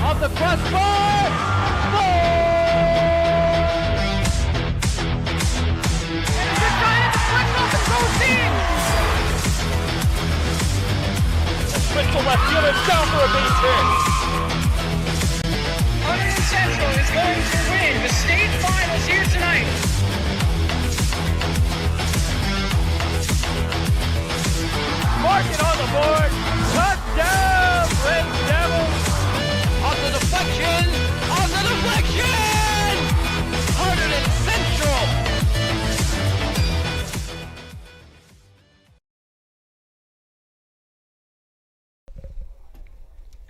off the crossbar. They're trying to deflect off the goal team. Switch to left field, it's down for a base hit. Hunterdon Central is going to win the state finals here tonight. Mark it on the board. Touchdown, Red Devils. On the deflection. On the deflection. Hunterdon Central.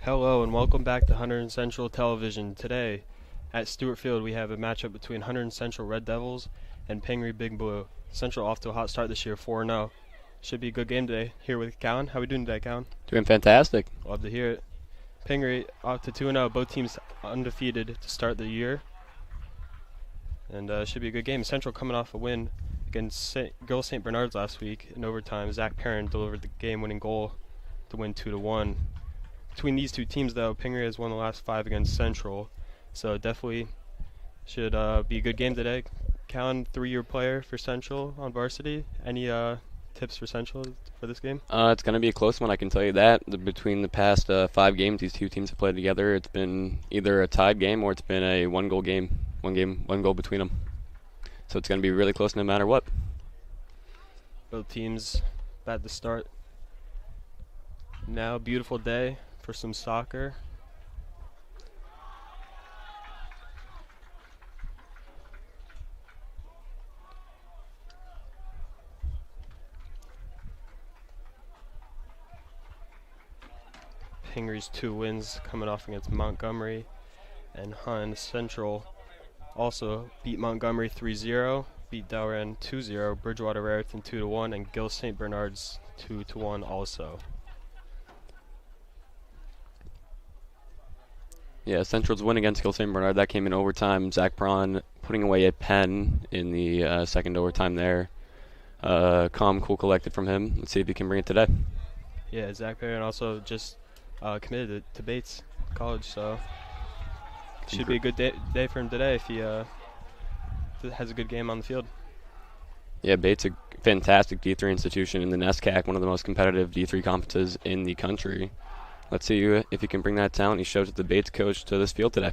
Hello and welcome back to Hunterdon Central Television. Today at Stewart Field we have a matchup between Hunterdon Central Red Devils and Pingry Big Blue. Central off to a hot start this year, 4-0. Should be a good game today. Here with Callan. How are we doing today, Callan? Doing fantastic. Love to hear it. Pingry off to 2-0. Both teams undefeated to start the year. And should be a good game. Central coming off a win against Girls St. Bernard's last week in overtime. Zach Perrin delivered the game-winning goal to win 2-1. Between these two teams, though, Pingry has won the last 5 against Central. So definitely should be a good game today. Callan, 3-year player for Central on varsity. Any tips for Central for this game? It's going to be a close one, I can tell you that. Between the past 5 games these two teams have played together, it's been either a tied game or it's been a one-goal game. One goal between them. So it's going to be really close no matter what. Both teams bad to start. Now, beautiful day for some soccer. Pingry's 2 wins coming off against Montgomery, and Hunt Central also beat Montgomery 3-0, beat Delran 2-0, Bridgewater Raritan 2-1, and Gill St. Bernard's 2-1 also. Yeah, Central's win against Gill St. Bernard, that came in overtime. Zach Braun putting away a pen in the second overtime there. Calm, cool, collected from him. Let's see if he can bring it today. Yeah, Zach Perrin also just committed to Bates College, so should be a good day for him today if he has a good game on the field. Yeah, Bates, a fantastic D3 institution in the NESCAC, one of the most competitive D3 conferences in the country. Let's see if he can bring that talent he showed to the Bates coach to this field today.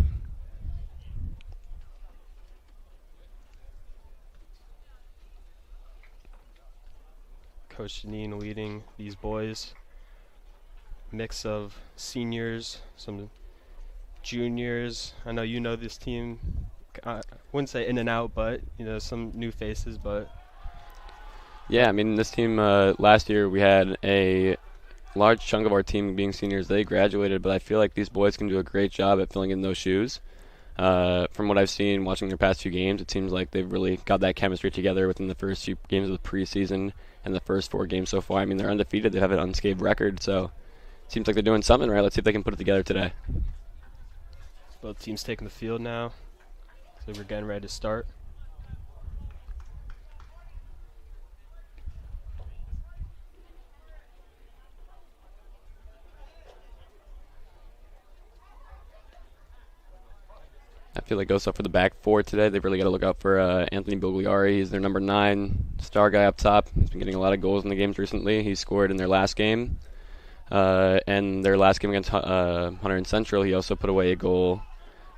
Coach Janine leading these boys. Mix of seniors, some juniors. I know you know this team. I wouldn't say in and out, but you know, some new faces. But yeah, I mean, this team last year we had a large chunk of our team being seniors. They graduated, but I feel like these boys can do a great job at filling in those shoes. From what I've seen watching their past few games, it seems like they've really got that chemistry together within the first few games of the preseason and the first 4 games so far. I mean, they're undefeated. They have an unscathed record, so it seems like they're doing something right. Let's see if they can put it together today. Both teams taking the field now, so we're getting ready to start. I feel like also for the back 4 today, they've really got to look out for Anthony Bogliari. He's their number 9 star guy up top. He's been getting a lot of goals in the games recently. He scored in their last game. And their last game against Hunterdon Central, he also put away a goal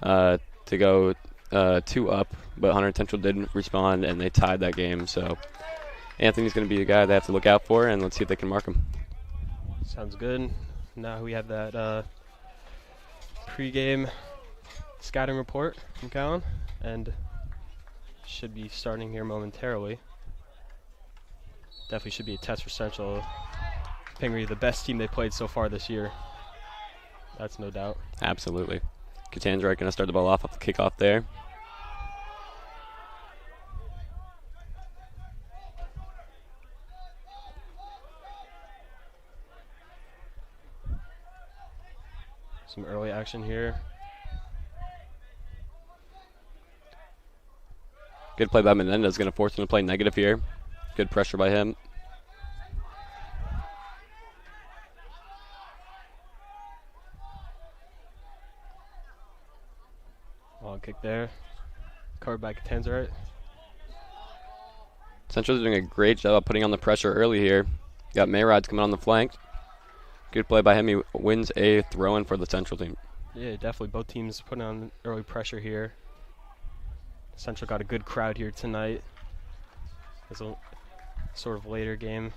to go 2 up, but Hunterdon Central didn't respond, and they tied that game. So Anthony's going to be a guy they have to look out for, and let's see if they can mark him. Sounds good. Now we have that pre-game scouting report from Callan, and should be starting here momentarily. Definitely should be a test for Central. Pingry, the best team they played so far this year. That's no doubt. Absolutely. Katanzarite going to start the ball off the kickoff there. Some early action here. Good play by Menendez, going to force him to play negative here. Good pressure by him. Long kick there. Covered by Catanzaro. Central's doing a great job of putting on the pressure early here. Got Mayrods coming on the flank. Good play by him. He wins a throw-in for the Central team. Yeah, definitely. Both teams putting on early pressure here. Central got a good crowd here tonight. It's a sort of later game.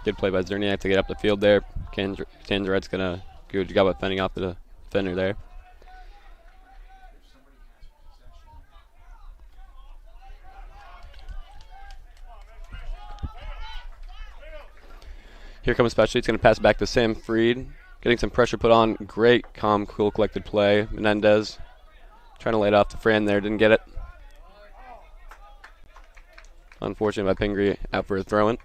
Good play by Zerniak to get up the field there. Tanzeret's going to do a good job of fending off the defender there. Here comes Specialty. It's going to pass back to Sam Freed. Getting some pressure put on. Great, calm, cool, collected play. Menendez trying to lay it off to Fran there. Didn't get it. Unfortunate by Pingry out for a throw-in.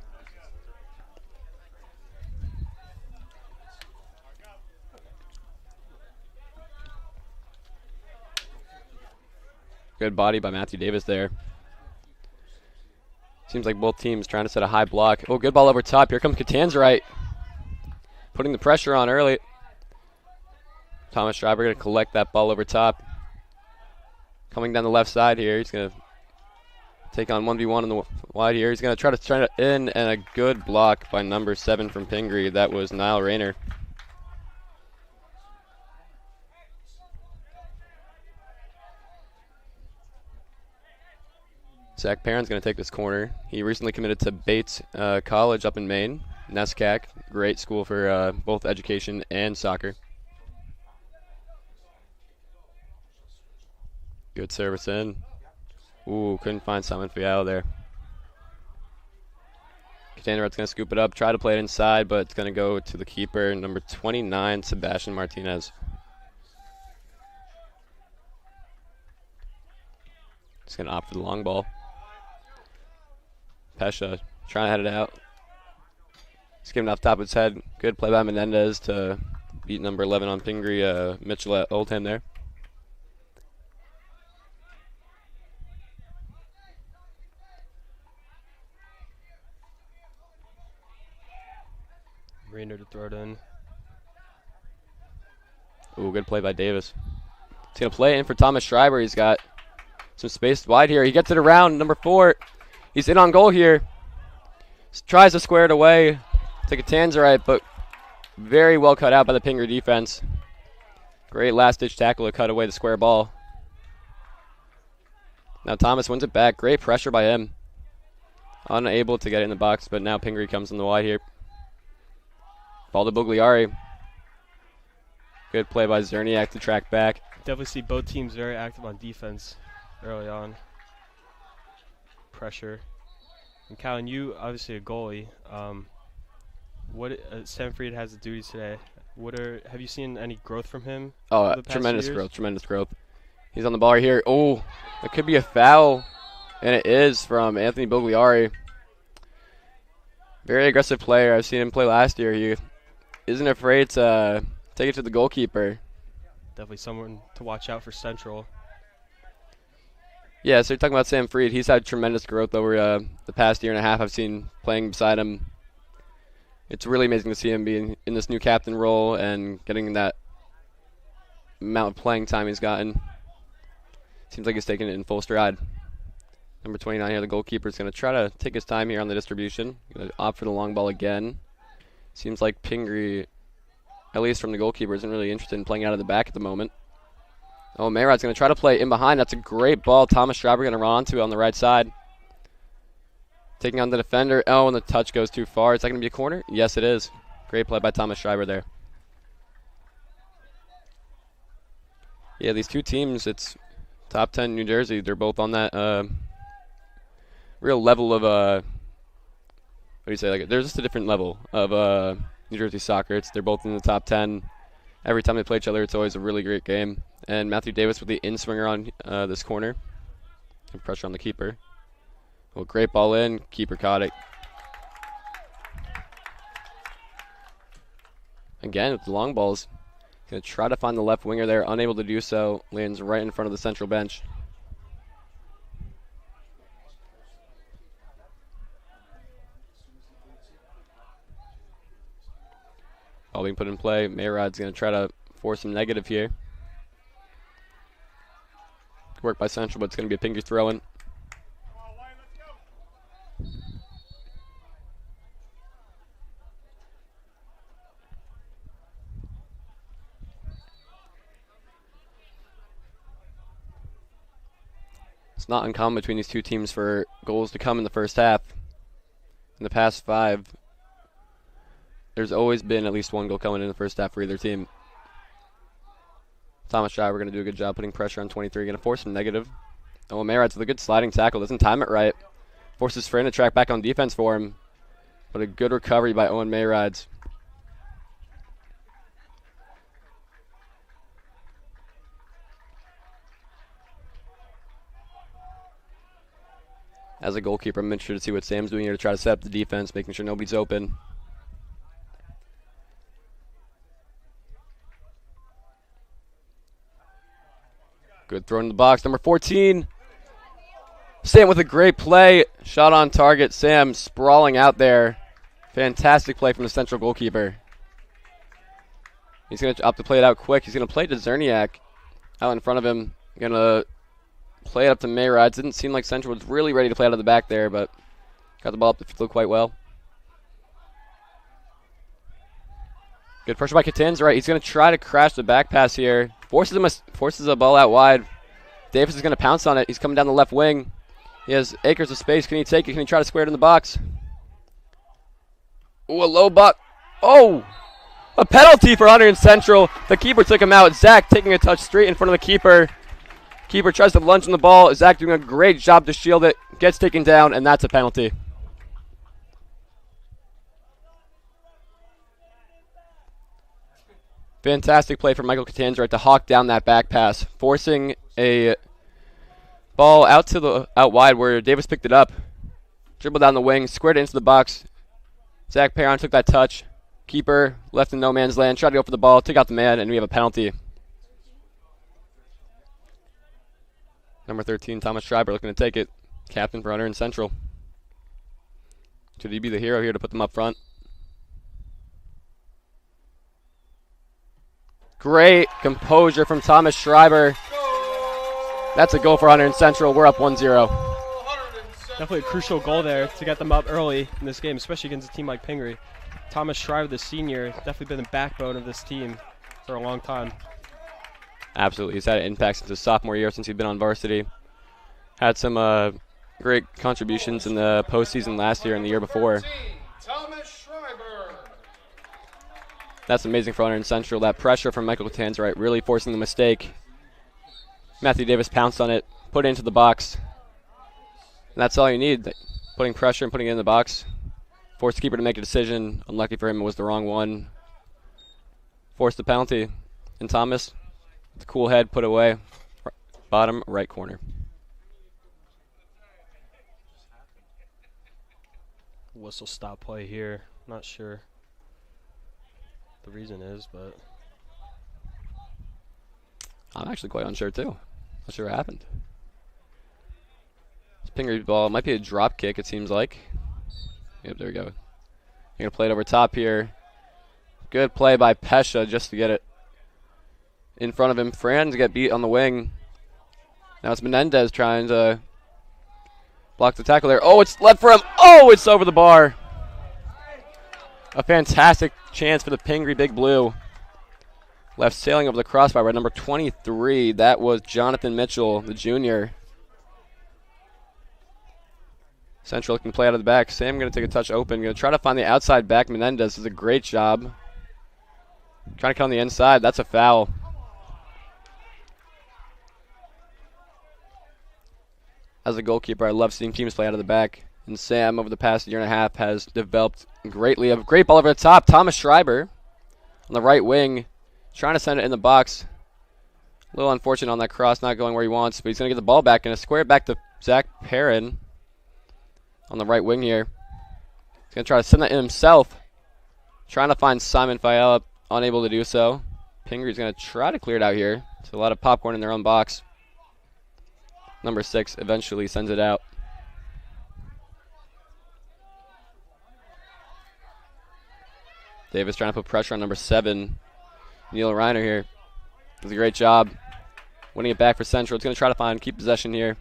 Good body by Matthew Davis there. Seems like both teams trying to set a high block. Oh, good ball over top. Here comes Catanzaro. Putting the pressure on early. Thomas Schreiber going to collect that ball over top. Coming down the left side here. He's going to take on 1v1 in the wide here. He's going to try to in, and a good block by number 7 from Pingry. That was Niall Rayner. Zach Perrin's going to take this corner. He recently committed to Bates College up in Maine, NESCAC. Great school for both education and soccer. Good service in. Ooh, couldn't find Simon Fial there. Catanzaro's going to scoop it up, try to play it inside, but it's going to go to the keeper, number 29, Sebastian Martinez. He's going to opt for the long ball. Pesha trying to head it out. Skimming off top of his head. Good play by Menendez to beat number 11 on Pingry, Mitchell at Oldham there. Rayner to throw it in. Ooh, good play by Davis. He's going to play it in for Thomas Schreiber. He's got some space wide here. He gets it around. Number 4. He's in on goal here. Tries to square it away to Catanzaro, but very well cut out by the Pingry defense. Great last-ditch tackle to cut away the square ball. Now Thomas wins it back. Great pressure by him. Unable to get it in the box, but now Pingry comes in the wide here. Ball to Bugliari. Good play by Zerniak to track back. Definitely see both teams very active on defense early on. Pressure. And Callan, you obviously a goalie. Sam Freed has the duties today. Have you seen any growth from him? Oh, tremendous growth. He's on the ball right here. Oh, it could be a foul, and it is from Anthony Bugliari. Very aggressive player. I've seen him play last year. He isn't afraid to take it to the goalkeeper. Definitely someone to watch out for Central. Yeah, so you're talking about Sam Freed. He's had tremendous growth over the past year and a half I've seen playing beside him. It's really amazing to see him being in this new captain role and getting that amount of playing time he's gotten. Seems like he's taking it in full stride. Number 29 here, the goalkeeper, is going to try to take his time here on the distribution. Going to opt for the long ball again. Seems like Pingry, at least from the goalkeeper, isn't really interested in playing out of the back at the moment. Oh, Mayrod's going to try to play in behind. That's a great ball. Thomas Schreiber going to run onto it on the right side. Taking on the defender. Oh, and the touch goes too far. Is that going to be a corner? Yes, it is. Great play by Thomas Schreiber there. Yeah, these two teams, it's top 10 New Jersey. They're both on that real level of, what do you say? Like, there's just a different level of New Jersey soccer. They're both in the top 10. Every time they play each other, it's always a really great game. And Matthew Davis with the in-swinger on this corner. And pressure on the keeper. Well, great ball in. Keeper caught it. Again, with the long balls. Going to try to find the left winger there, unable to do so. Lands right in front of the central bench. Ball being put in play. Mayrod's going to try to force some negative here. Good work by Central, but it's going to be a Pingry throw-in. It's not uncommon between these two teams for goals to come in the first half. In the past 5, there's always been at least one goal coming in the first half for either team. Thomas Schreiber going to do a good job putting pressure on 23. Going to force him negative. Oh, Mayrod's with a good sliding tackle. Doesn't time it right. Forces Fran to track back on defense for him. But a good recovery by Owen Mayrods. As a goalkeeper, I'm interested to see what Sam's doing here to try to set up the defense, making sure nobody's open. Good throw in the box. Number 14. Sam with a great play. Shot on target. Sam sprawling out there. Fantastic play from the Central goalkeeper. He's going to opt to play it out quick. He's going to play to Zerniak out in front of him. Going to play it up to Mayrods. Didn't seem like Central was really ready to play out of the back there, but got the ball up the field quite well. Good pressure by Catan's right. He's going to try to crash the back pass here. Forces a ball out wide. Davis is going to pounce on it. He's coming down the left wing. He has acres of space. Can he take it? Can he try to square it in the box? Ooh, a low buck. Oh! A penalty for Hunterdon Central. The keeper took him out. Zach taking a touch straight in front of the keeper. Keeper tries to lunge on the ball. Zach doing a great job to shield it. Gets taken down, and that's a penalty. Fantastic play from Michael Catanzaro to hawk down that back pass, forcing a ball out wide where Davis picked it up. Dribbled down the wing, squared it into the box. Zach Perron took that touch. Keeper left in no man's land, tried to go for the ball, took out the man, and we have a penalty. Number 13, Thomas Schreiber looking to take it. Captain for Hunterdon Central. Should he be the hero here to put them up front? Great composure from Thomas Schreiber. That's a goal for Hunterdon Central. We're up 1-0. Definitely a crucial goal there to get them up early in this game, especially against a team like Pingry. Thomas Schreiber, the senior, definitely been the backbone of this team for a long time. Absolutely. He's had an impact since his sophomore year, since he's been on varsity. Had some great contributions in the postseason last year and the year before. That's amazing for Hunterdon Central. That pressure from Michael Catanzaro really forcing the mistake. Matthew Davis pounced on it, put it into the box. And that's all you need, putting pressure and putting it in the box. Forced the keeper to make a decision. Unlucky for him, it was the wrong one. Forced the penalty. And Thomas, with a cool head, put away. Bottom right corner. Whistle stop play here. Not sure the reason is, but I'm actually quite unsure too. Not sure what happened. This Pingry ball might be a drop kick, it seems like. Yep, there we go. You're gonna play it over top here. Good play by Pesha just to get it in front of him. Franz get beat on the wing. Now it's Menendez trying to block the tackle there. Oh, it's left for him. Oh, it's over the bar. A fantastic chance for the Pingry Big Blue. Left sailing over the crossbar by number 23. That was Jonathan Mitchell, the junior. Central can play out of the back. Sam going to take a touch open. Going to try to find the outside back. Menendez does a great job. Trying to cut on the inside. That's a foul. As a goalkeeper, I love seeing teams play out of the back. And Sam, over the past year and a half, has developed greatly. A great ball over the top. Thomas Schreiber on the right wing, trying to send it in the box. A little unfortunate on that cross, not going where he wants, but he's going to get the ball back and square it back to Zach Perrin on the right wing here. He's going to try to send that in himself. Trying to find Simon Fiala, unable to do so. Pingry's going to try to clear it out here. It's a lot of popcorn in their own box. Number 6 eventually sends it out. Davis trying to put pressure on number 7. Neil Reiner here does a great job winning it back for Central. It's going to try to keep possession here.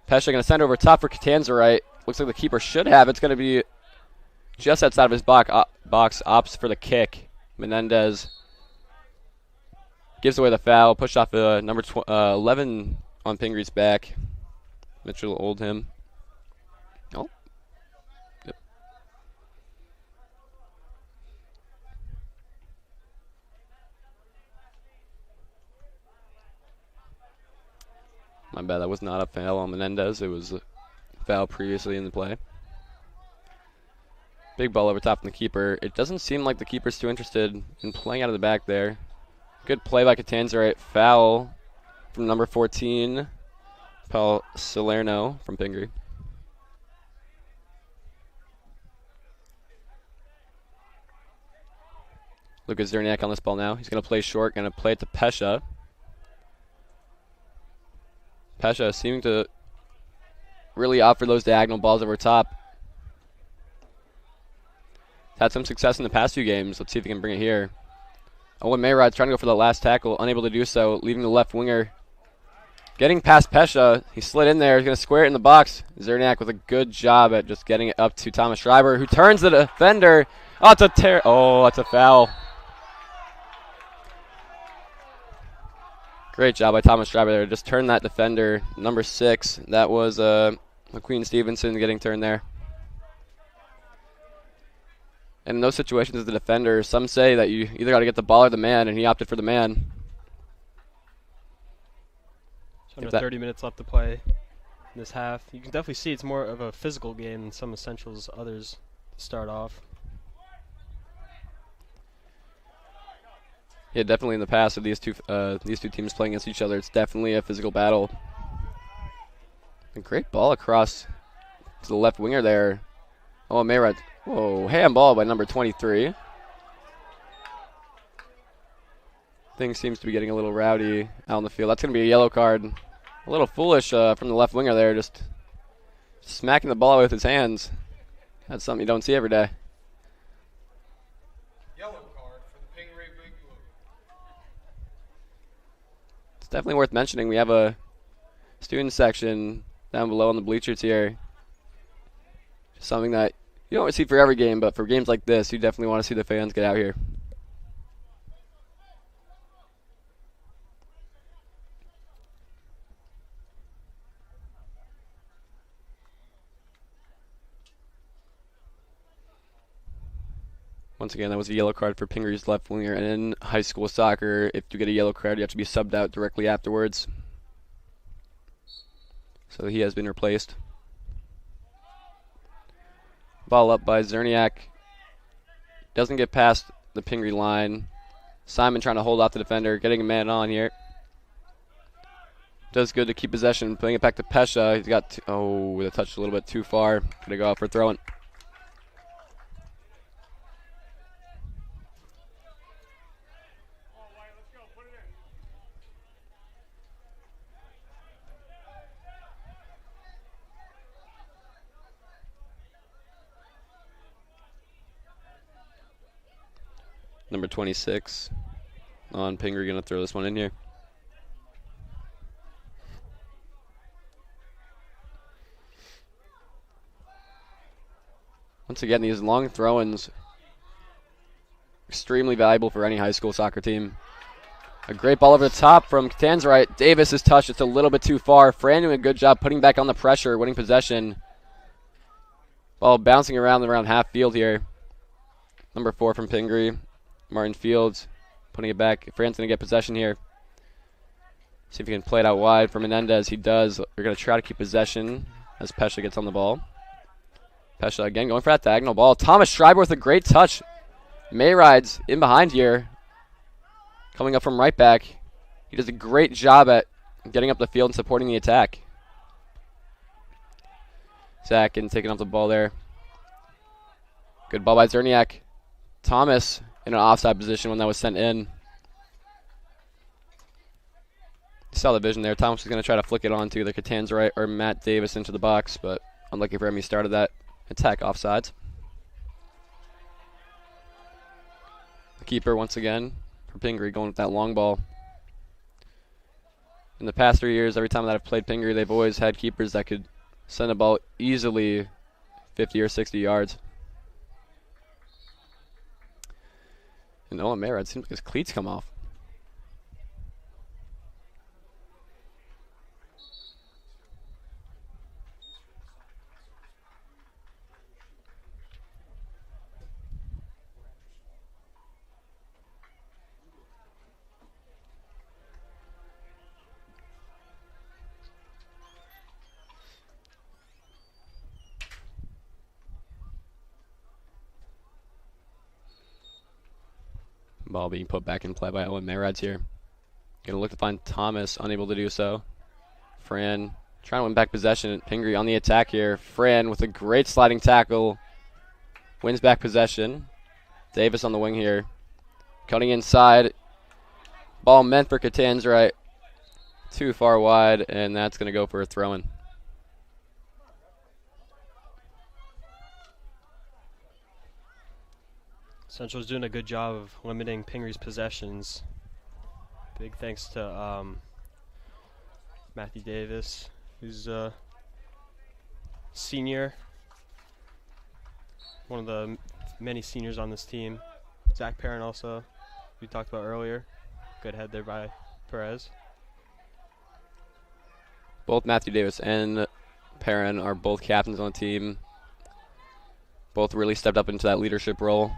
Pesha going to send over top for Catanzarite. Looks like the keeper should have. It's going to be just outside of his box. Opts for the kick. Menendez gives away the foul. Pushed off number 11 on Pingry's back. Mitchell Oldham. Oh. Yep. My bad, that was not a foul on Menendez. It was a foul previously in the play. Big ball over top from the keeper. It doesn't seem like the keeper's too interested in playing out of the back there. Good play by Catanzarite. Foul from number 14, Paul Salerno from Pingry. Lucas Zerniak on this ball now. He's going to play short, going to play it to Pesha. Pesha seeming to really offer those diagonal balls over top. Had some success in the past few games. Let's see if he can bring it here. Owen Mayrod's trying to go for the last tackle, unable to do so, leaving the left winger. Getting past Pesha, he slid in there, he's going to square it in the box. Zerniak with a good job at just getting it up to Thomas Schreiber, who turns the defender. Oh, it's a foul. Great job by Thomas Schreiber there. Just turned that defender, number 6. That was McQueen Stevenson getting turned there. And in those situations as the defender, some say that you either got to get the ball or the man, and he opted for the man. Under 30 minutes left to play in this half. You can definitely see it's more of a physical game than some Essentials others to start off. Yeah, definitely in the past of these two teams playing against each other, it's definitely a physical battle. A great ball across to the left winger there. Oh, Mayrod. Whoa, handball by number 23. Things seems to be getting a little rowdy out on the field. That's going to be a yellow card. A little foolish from the left winger there, just smacking the ball with his hands. That's something you don't see every day. Yellow card for the Pingry Big Blue. It's definitely worth mentioning. We have a student section down below on the bleachers here. Something that you don't see for every game, but for games like this, you definitely want to see the fans get out here. Once again, that was a yellow card for Pingry's left winger. And in high school soccer, if you get a yellow card, you have to be subbed out directly afterwards. So he has been replaced. Ball up by Zerniak. Doesn't get past the Pingry line. Simon trying to hold off the defender, getting a man on here. Does good to keep possession, putting it back to Pesha. He's got, the touch a little bit too far. Gonna go out for throwing. Number 26 on Pingry, going to throw this one in here. Once again, these long throw-ins, extremely valuable for any high school soccer team. A great ball over the top from Catanzarite. Davis is touched. It's a little bit too far. Fran doing a good job putting back on the pressure, winning possession. Ball bouncing around half field here. Number 4 from Pingry. Martin Fields putting it back. Fran's going to get possession here. See if he can play it out wide for Menendez. He does. We're going to try to keep possession as Pesha gets on the ball. Pesha again going for that diagonal ball. Thomas Schreiber with a great touch. Mayride's in behind here. Coming up from right back. He does a great job at getting up the field and supporting the attack. Zach and taking up the ball there. Good ball by Zerniak. Thomas in an offside position when that was sent in. saw the vision there. Thomas was going to try to flick it on to either Catanzarite or Matt Davis into the box, but unlucky for him, he started that attack offsides. The keeper once again for Pingry going with that long ball. In the past 3 years, every time that I've played Pingry, they've always had keepers that could send a ball easily 50 or 60 yards. And Owen Mayrad, it seems like his cleats come off. Ball being put back in play by Owen Mayrads here. Gonna look to find Thomas, unable to do so. Fran trying to win back possession. Pingry on the attack here. Fran with a great sliding tackle. Wins back possession. Davis on the wing here. Cutting inside. Ball meant for Catanzarite. Too far wide, and that's gonna go for a throw-in. Central's doing a good job of limiting Pingry's possessions. Big thanks to Matthew Davis, who's a senior, one of the many seniors on this team. Zach Perrin also, we talked about earlier. Good head there by Perez. Both Matthew Davis and Perrin are both captains on the team. Both really stepped up into that leadership role.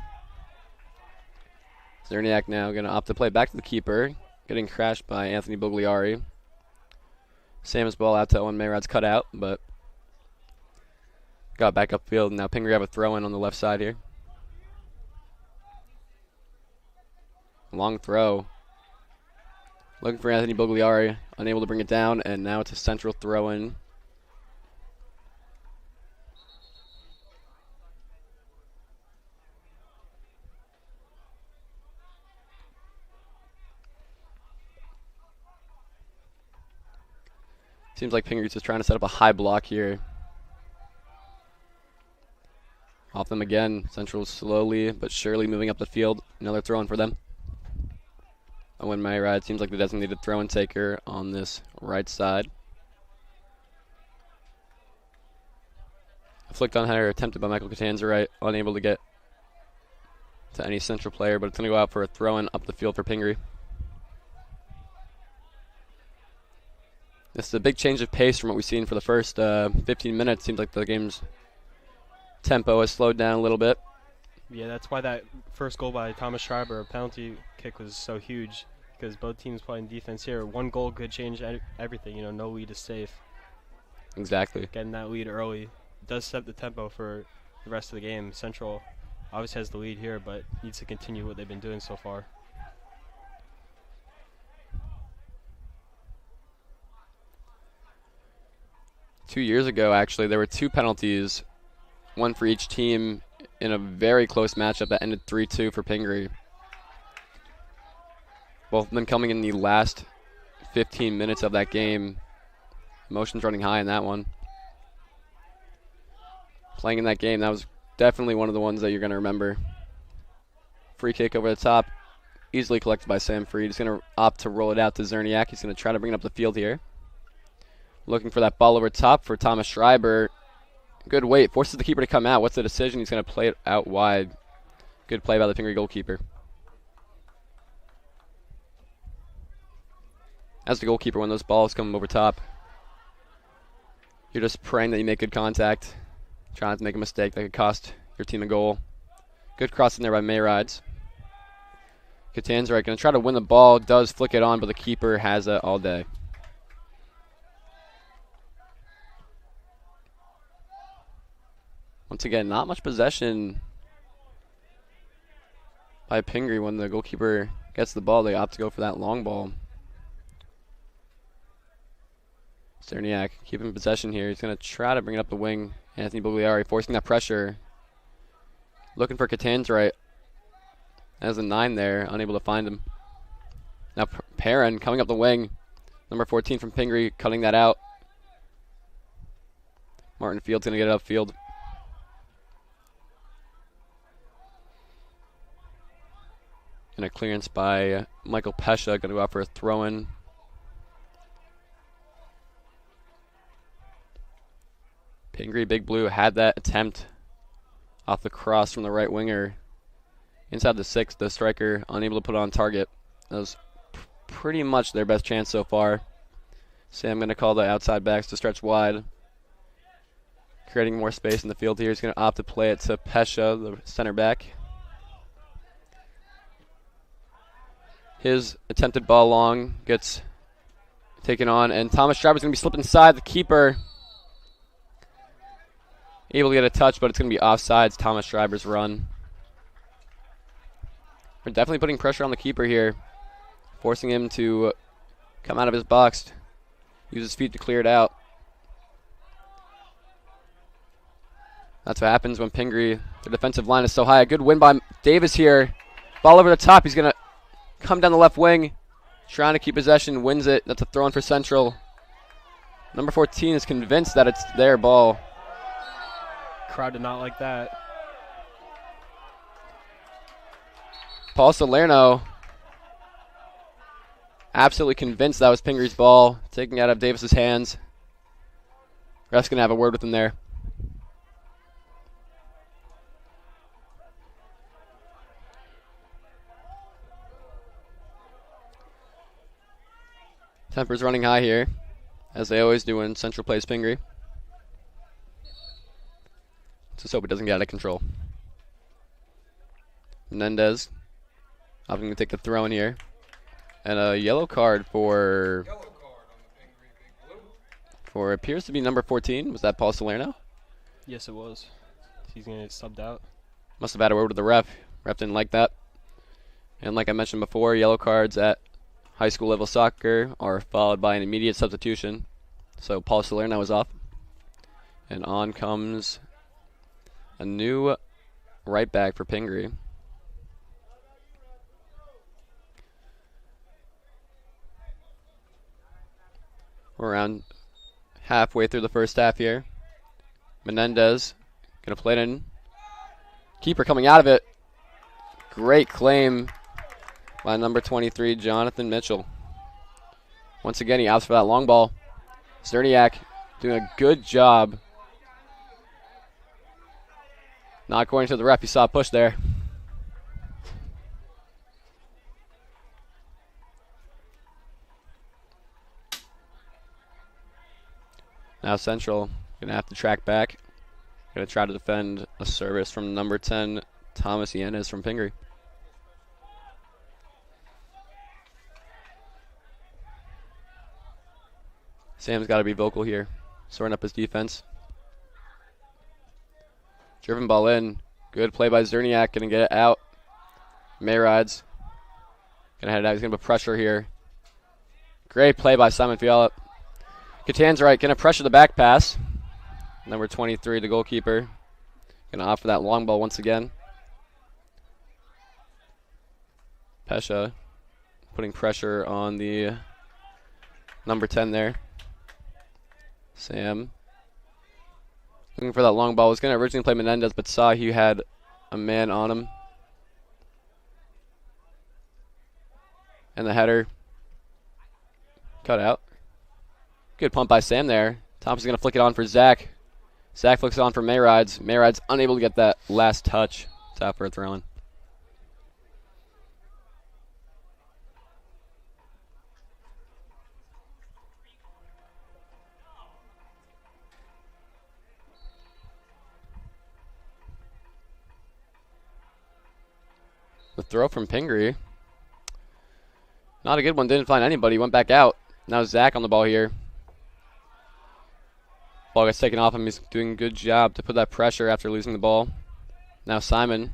Zerniak now going to opt to play back to the keeper, getting crashed by Anthony Bugliari. Sam's ball out to Owen Mayrad's cutout, but got back upfield. Now Pingry have a throw-in on the left side here. Long throw. Looking for Anthony Bugliari, unable to bring it down, and now it's a central throw-in. Seems like Pingry's just trying to set up a high block here. Off them again. Central slowly but surely moving up the field. Another throw-in for them. Owen Mayrad seems like the designated throw-in taker on this right side. A flicked on header attempted by Michael Catanzarite, unable to get to any Central player, but it's going to go out for a throw-in up the field for Pingry. This is a big change of pace from what we've seen for the first 15 minutes. Seems like the game's tempo has slowed down a little bit. Yeah, that's why that first goal by Thomas Schreiber, a penalty kick, was so huge, because both teams playing defense here. One goal could change everything. You know, no lead is safe. Exactly. Getting that lead early does set the tempo for the rest of the game. Central obviously has the lead here, but needs to continue what they've been doing so far. Two years ago, actually, there were two penalties, one for each team in a very close matchup that ended 3-2 for Pingry. Both of them coming in the last 15 minutes of that game. Emotions running high in that one. Playing in that game, that was definitely one of the ones that you're going to remember. Free kick over the top, easily collected by Sam Freed. He's going to opt to roll it out to Zerniak. He's going to try to bring it up the field here. Looking for that ball over top for Thomas Schreiber. Good weight. Forces the keeper to come out. What's the decision? He's going to play it out wide. Good play by the Pingry goalkeeper. As the goalkeeper, when those balls come over top, you're just praying that you make good contact. Try not to make a mistake that could cost your team a goal. Good cross in there by Mayrides. Catanzarite going to try to win the ball. Does flick it on, but the keeper has it all day. Once again, not much possession by Pingry. When the goalkeeper gets the ball, they opt to go for that long ball. Sterniak keeping possession here. He's going to try to bring it up the wing. Anthony Bugliari forcing that pressure. Looking for Catanzarite. As a 9 there, unable to find him. Now Perrin coming up the wing. Number 14 from Pingry cutting that out. Martin Field's going to get it upfield. And a clearance by Michael Pesha, going to go out for a throw-in. Pingry, Big Blue, had that attempt off the cross from the right winger. Inside the 6, the striker unable to put it on target. That was pretty much their best chance so far. Sam going to call the outside backs to stretch wide. Creating more space in the field here. He's going to opt to play it to Pesha, the center back. His attempted ball long gets taken on, and Thomas Schreiber's going to be slipped inside. The keeper able to get a touch, but it's going to be offsides. Thomas Schreiber's run. We're definitely putting pressure on the keeper here, forcing him to come out of his box, use his feet to clear it out. That's what happens when Pingry, the defensive line is so high. A good win by Davis here. Ball over the top. He's going to come down the left wing, trying to keep possession, wins it. That's a throw-in for Central. Number 14 is convinced that it's their ball. Crowd did not like that. Paul Salerno absolutely convinced that was Pingry's ball, taking it out of Davis's hands. Ref's going to have a word with him there. Tempers running high here, as they always do when Central plays Pingry. Just hope it doesn't get out of control. Menendez opting to take the throw in here. And a yellow card for appears to be number 14. Was that Paul Salerno? Yes, it was. He's going to get subbed out. Must have had a word with the ref. Ref didn't like that. And like I mentioned before, yellow cards at high school level soccer are followed by an immediate substitution. So Paul Salerno is off. And on comes a new right back for Pingry. We're around halfway through the first half here. Menendez going to play it in. Keeper coming out of it. Great claim by number 23, Jonathan Mitchell. Once again, he opts for that long ball. Zerniak doing a good job. Not according to the ref. He saw a push there. Now Central going to have to track back. Going to try to defend a service from number 10, Thomas Yanez from Pingry. Sam's got to be vocal here, sorting up his defense. Driven ball in. Good play by Zerniak. Going to get it out. Mayrides going to head it out. He's going to put pressure here. Great play by Simon Fiala. Catan's right. Going to pressure the back pass. Number 23, the goalkeeper. Going to opt for that long ball once again. Pesha putting pressure on the number 10 there. Sam looking for that long ball. Was going to originally play Menendez, but saw he had a man on him. And the header cut out. Good pump by Sam there. Thompson's going to flick it on for Zach. Zach flicks it on for Mayrides. Mayrides unable to get that last touch. It's out for a throw-in. The throw from Pingry. Not a good one. Didn't find anybody. Went back out. Now Zach on the ball here. Ball gets taken off him. He's doing a good job to put that pressure after losing the ball. Now Simon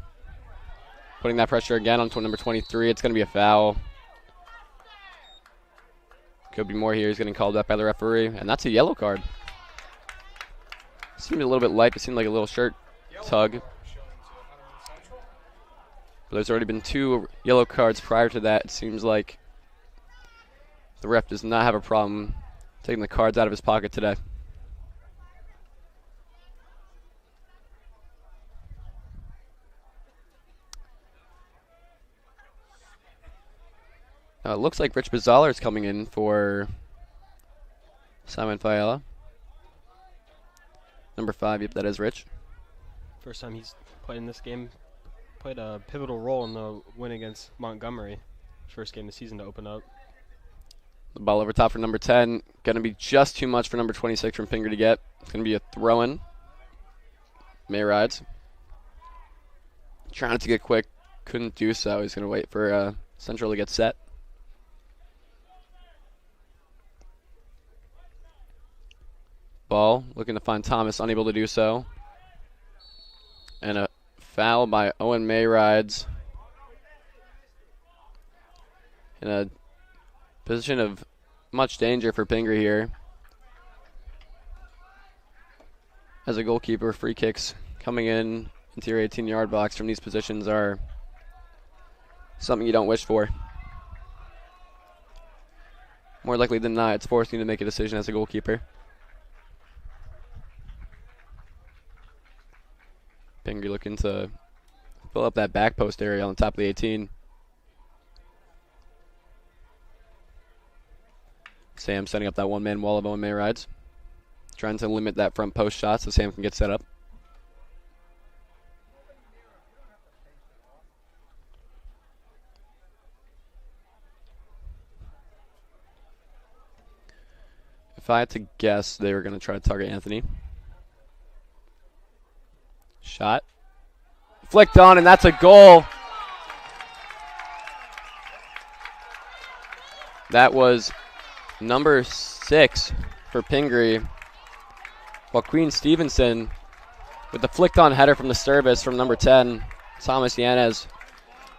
putting that pressure again on number 23. It's going to be a foul. Could be more here. He's getting called up by the referee. And that's a yellow card. Seemed a little bit light. It seemed like a little shirt tug. But there's already been 2 yellow cards prior to that. It seems like The ref does not have a problem taking the cards out of his pocket today. Now it looks like Rich Bazzaler is coming in for Simon Fiala. Number 5, yep, that is Rich. First time he's played in this game. Played a pivotal role in the win against Montgomery. First game of the season to open up. The ball over top for number 10. Going to be just too much for number 26 from Pingry to get. It's going to be a throw-in. May rides. Trying to get quick. Couldn't do so. He's going to wait for Central to get set. Ball looking to find Thomas, unable to do so. And a foul by Owen Mayrides. In a position of much danger for Pingry here. As a goalkeeper, free kicks coming in into your 18-yard box from these positions are something you don't wish for. More likely than not, it's forcing you to make a decision as a goalkeeper. Pingry looking to fill up that back post area on the top of the 18. Sam setting up that one-man wall of Owen Mayrides. Trying to limit that front post shot so Sam can get set up. If I had to guess, they were going to try to target Anthony. Shot. Flicked on, and that's a goal. That was number 6 for Pingry. Joaquin Stevenson with the flicked on header from the service from number 10, Thomas Yanez.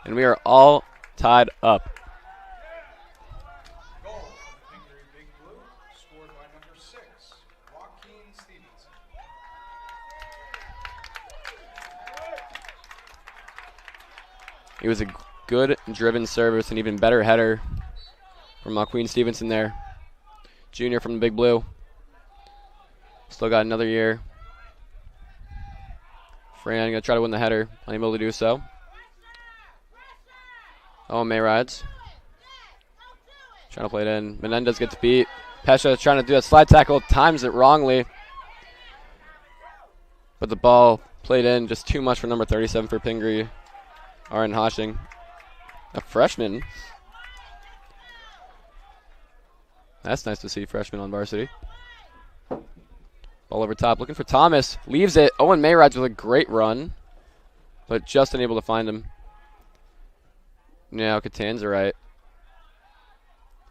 And we are all tied up. Goal for Pingry Big Blue, scored by number 6, Joaquin Stevenson. It was a good driven service, an even better header from Joaquin Stevenson there. Junior from the Big Blue. Still got another year. Fran going to try to win the header. Unable to do so. Oh, Mayrides. Trying to play it in. Menendez gets beat. Pesha trying to do a slide tackle. Times it wrongly. But the ball played in. Just too much for number 37 for Pingry. Aaron Hoshing. A freshman. That's nice to see freshmen on varsity. Ball over top, looking for Thomas. Leaves it. Owen Mayrides with a great run, but just unable to find him. Now Catanza right.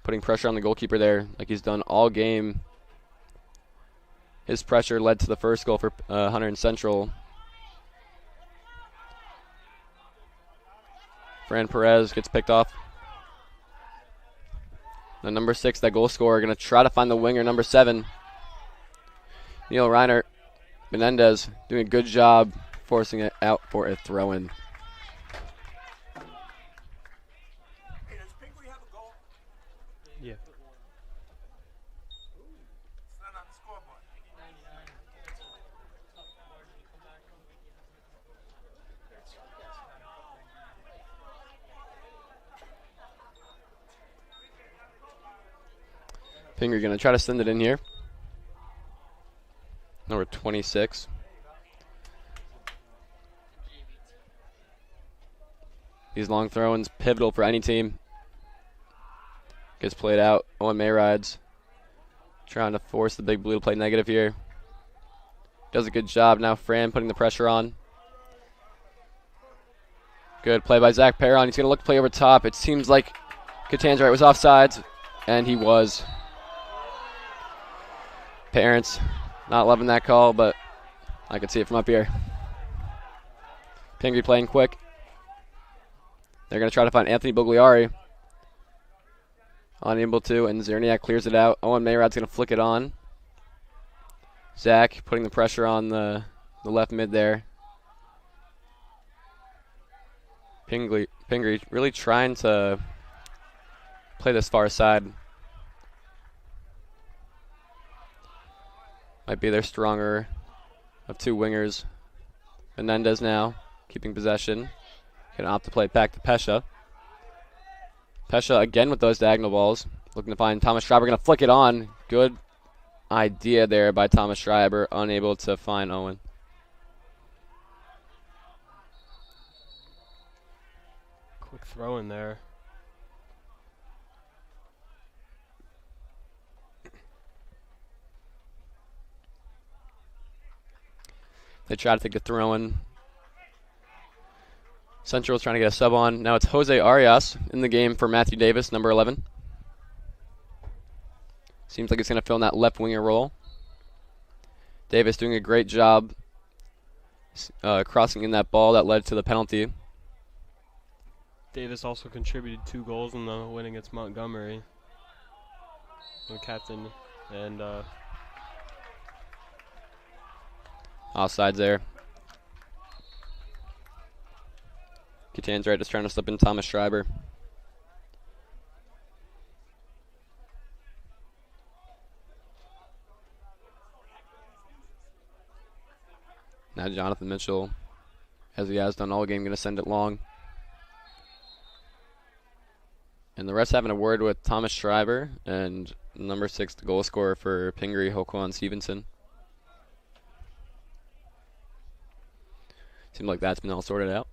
Putting pressure on the goalkeeper there, like he's done all game. His pressure led to the first goal for Hunterdon Central. Fran Perez gets picked off. The number 6, that goal scorer, going to try to find the winger, number 7. Neil Reiner. Menendez doing a good job forcing it out for a throw-in. Hey, does Pingry have a goal? Yeah. It's not on the scoreboard. Pingry going to try to send it in here. Number 26. These long throw-ins, pivotal for any team. Gets played out. Owen Mayrides trying to force the Big Blue to play negative here. Does a good job. Now Fran putting the pressure on. Good play by Zach Perron. He's going to look to play over top. It seems like Catanzarite was offsides, and he was. Parents not loving that call, but I could see it from up here. Pingry playing quick. They're going to try to find Anthony Bugliari. Unable to, and Zerniak clears it out. Owen Mayrod's going to flick it on. Zach putting the pressure on the left mid there. Pingry really trying to play this far side. Might be their stronger of two wingers. Menendez now keeping possession. Going to opt to play it back to Pesha. Pesha again with those diagonal balls. Looking to find Thomas Schreiber. Going to flick it on. Good idea there by Thomas Schreiber. Unable to find Owen. Quick throw in there. They try to take the throw in. Central's trying to get a sub on. Now it's Jose Arias in the game for Matthew Davis, number 11. Seems like he's going to fill in that left winger role. Davis doing a great job crossing in that ball that led to the penalty. Davis also contributed 2 goals in the win against Montgomery. The captain and offsides there. Catan's right, just trying to slip in Thomas Schreiber. Now Jonathan Mitchell, as he has done all game, going to send it long. And the rest having a word with Thomas Schreiber and number 6, the goal scorer for Pingry, Hokwon Stevenson. Seems like that's been all sorted out.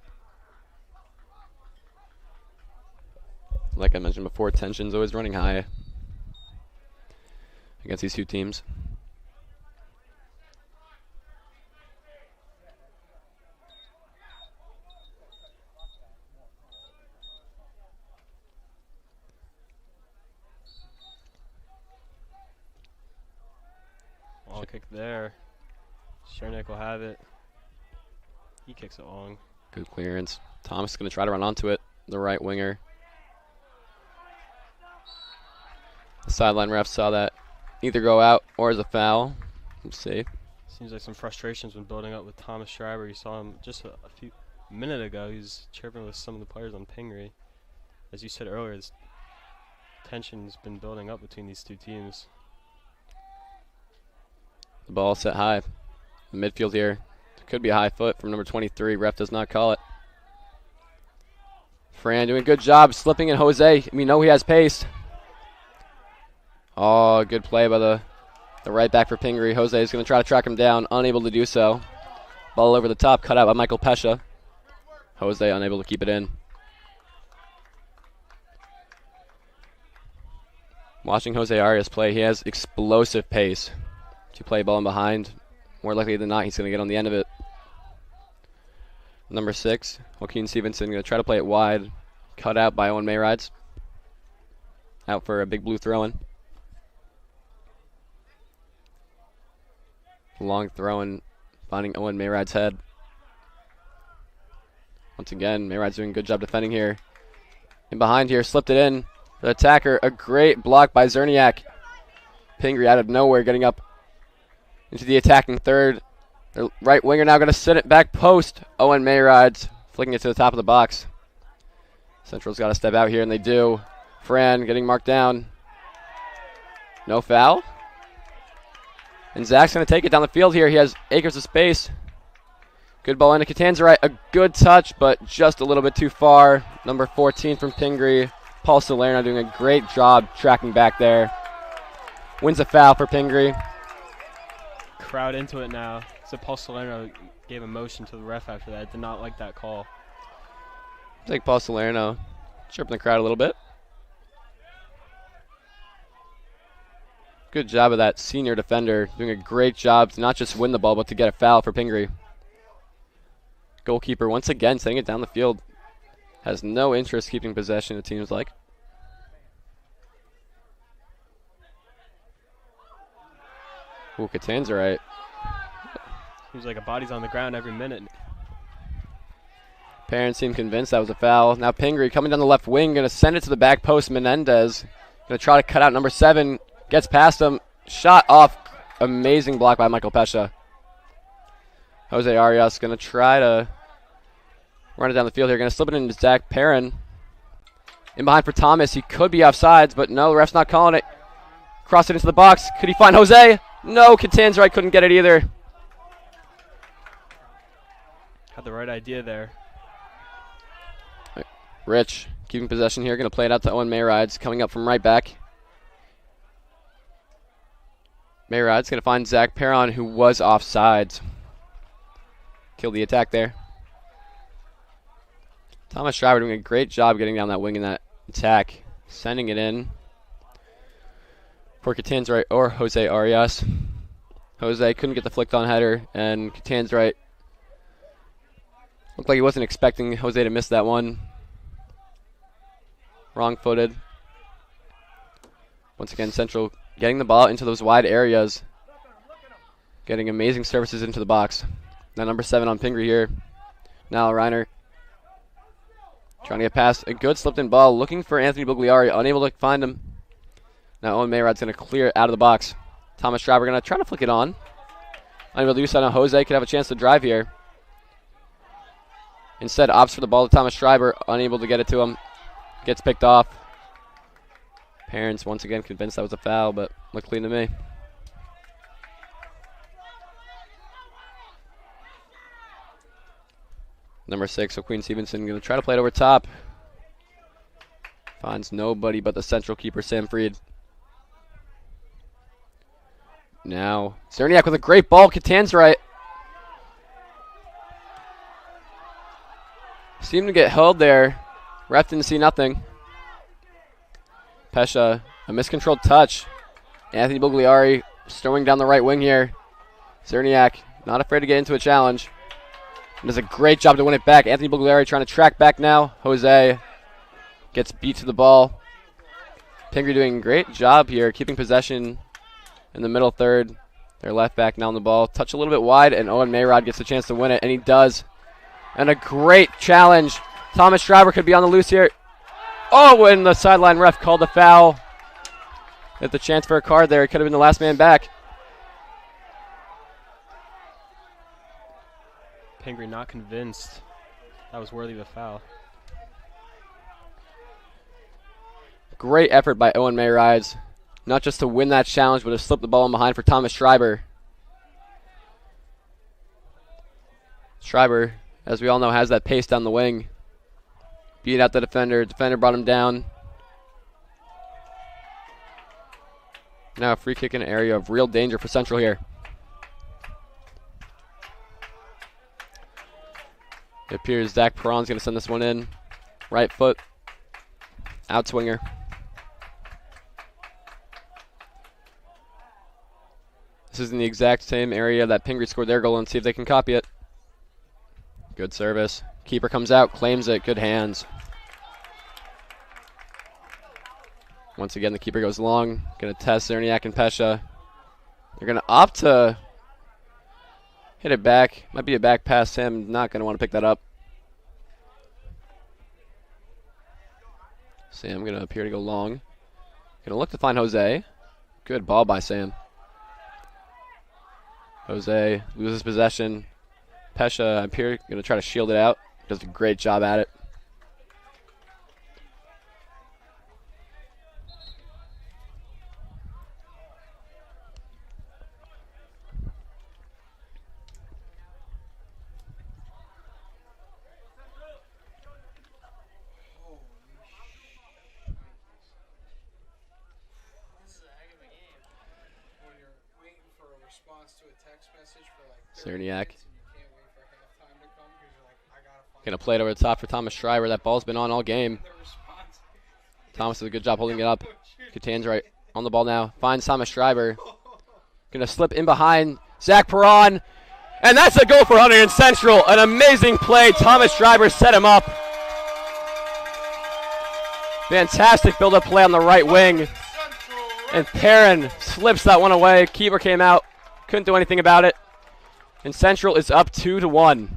Like I mentioned before, tension's always running high against these two teams. Long kick there. Chernik will have it. He kicks it long. Good clearance. Thomas is going to try to run onto it. The right winger. The sideline ref saw that either go out or as a foul. We'll see. Seems like some frustration's been building up with Thomas Schreiber. You saw him just a minute ago. He's chirping with some of the players on Pingry. As you said earlier, this tension's been building up between these two teams. The ball set high. The midfield here. Could be a high foot from number 23. Ref does not call it. Fran doing a good job slipping in Jose. We know he has pace. Oh, good play by the right back for Pingry. Jose is going to try to track him down. Unable to do so. Ball over the top. Cut out by Michael Pesha. Jose unable to keep it in. Watching Jose Arias play, he has explosive pace. If you play ball in behind, more likely than not, he's going to get on the end of it. Number 6, Joaquin Stevenson, going to try to play it wide. Cut out by Owen Mayrides. Out for a big blue throw-in. Long throw-in, finding Owen Mayride's head. Once again, Mayride's doing a good job defending here. In behind here, slipped it in. The attacker, a great block by Zerniak. Pingry out of nowhere, getting up into the attacking third. The right winger now going to sit it back post. Owen Mayrides flicking it to the top of the box. Central's got to step out here, and they do. Fran getting marked down. No foul. And Zach's going to take it down the field here. He has acres of space. Good ball into Catanzarite. A good touch, but just a little bit too far. Number 14 from Pingry, Paul Salerno, doing a great job tracking back there. Wins a foul for Pingry. Crowd into it now. So Paul Salerno gave a motion to the ref after that. Did not like that call. I think Paul Salerno chirping the crowd a little bit. Good job of that senior defender, doing a great job to not just win the ball, but to get a foul for Pingry. Goalkeeper once again sending it down the field. Has no interest keeping possession, it seems like. Ooh, Catanzarite. Seems like a body's on the ground every minute. Parents seem convinced that was a foul. Now Pingry coming down the left wing, going to send it to the back post. Menendez going to try to cut out number 7. Gets past him. Shot off. Amazing block by Michael Pesha. Jose Arias going to try to run it down the field here. Going to slip it into Zach Perrin. In behind for Thomas. He could be offsides, but no, the ref's not calling it. Cross it into the box. Could he find Jose? No, Catanzaro couldn't get it either. Had the right idea there. Rich keeping possession here. Going to play it out to Owen Mayrides coming up from right back. Mayride's going to find Zach Perron, who was offsides. Killed the attack there. Thomas Schreiber doing a great job getting down that wing in that attack. Sending it in for Catanzaro or Jose Arias. Jose couldn't get the flicked on header, and Catanzaro looked like he wasn't expecting Jose to miss that one. Wrong-footed. Once again, Central getting the ball into those wide areas. Getting amazing services into the box. Now number 7 on Pingry here. Now Reiner trying to get past a good slipped-in ball. Looking for Anthony Bugliari. Unable to find him. Now Owen Mayrod's going to clear it out of the box. Thomas Schreiber going to try to flick it on. Unable to do so. Now Jose could have a chance to drive here. Instead opts for the ball to Thomas Schreiber. Unable to get it to him. Gets picked off. Parents once again convinced that was a foul, but looked clean to me. Number 6, so Queen Stevenson going to try to play it over top. Finds nobody but the Central keeper, Sam Freed. Now, Cerniak with a great ball. Catanzaro seemed to get held there. Ref didn't see nothing. Pesha, a miscontrolled touch. Anthony Bugliari storming down the right wing here. Cerniak not afraid to get into a challenge. Does a great job to win it back. Anthony Bugliari trying to track back now. Jose gets beat to the ball. Pingry doing a great job here, keeping possession in the middle third. Their left back now on the ball. Touch a little bit wide, and Owen Mayrod gets a chance to win it, and he does. And a great challenge. Thomas Schreiber could be on the loose here. Oh, and the sideline ref called the foul. At the chance for a card there. It could have been the last man back. Pingry not convinced that was worthy of a foul. Great effort by Owen Mayrides. Not just to win that challenge, but to slip the ball in behind for Thomas Schreiber. Schreiber, as we all know, has that pace down the wing. Beat out the defender. Defender brought him down. Now a free kick in an area of real danger for Central here. It appears Zach Perron's going to send this one in. Right foot. Outswinger. This is in the exact same area that Pingry scored their goal, and see if they can copy it. Good service. Keeper comes out, claims it. Good hands. Once again, the keeper goes long. Going to test Cerniak and Pesha. They're going to opt to hit it back. Might be a back pass. Sam not going to want to pick that up. Sam going to appear to go long. Going to look to find Jose. Good ball by Sam. Jose loses possession. Pesha up here going to try to shield it out. Does a great job at it. Cerniak. Gonna play it over the top for Thomas Schreiber. That ball's been on all game. Thomas does a good job holding it up. Catanzaro on the ball now. Finds Thomas Schreiber. Gonna slip in behind Zach Perron. And that's a goal for Hunterdon Central. An amazing play. Thomas Schreiber set him up. Fantastic build-up play on the right wing. And Perrin slips that one away. Keeper came out. Couldn't do anything about it. And Central is up 2-1.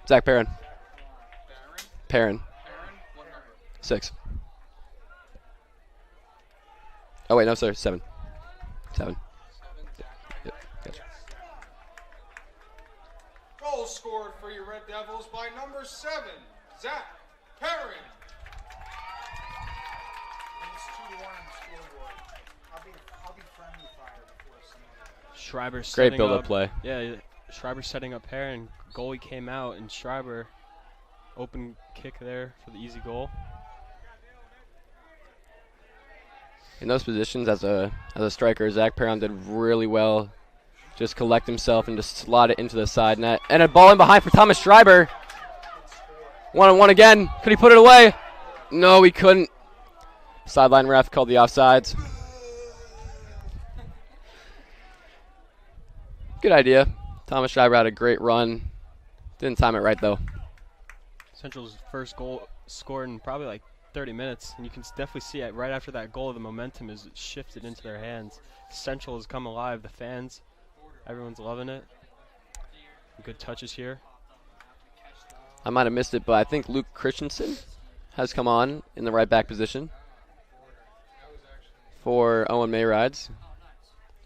Zach Perrin. Perrin. 6. Oh, wait, no, sir. 7. 7. Yep. Gotcha. Goal scored for your Red Devils by number 7, Zach Perrin. And it's 2-1 scoreboard. I'll be Schreiber Great setting build-up up. play. Yeah, Schreiber setting up pair, and goalie came out, and Schreiber open kick there for the easy goal. In those positions, as a striker, Zach Perron did really well. Just collect himself and just slot it into the side net. And a ball in behind for Thomas Schreiber. 1-on-1 again. Could he put it away? No, he couldn't. Sideline ref called the offsides. Good idea. Thomas Schreiber had a great run. Didn't time it right, though. Central's first goal scored in probably like 30 minutes, and you can definitely see it right after that goal. The momentum is shifted into their hands. Central has come alive. The fans, everyone's loving it. Good touches here. I might have missed it, but I think Luke Christensen has come on in the right back position for Owen Mayrides.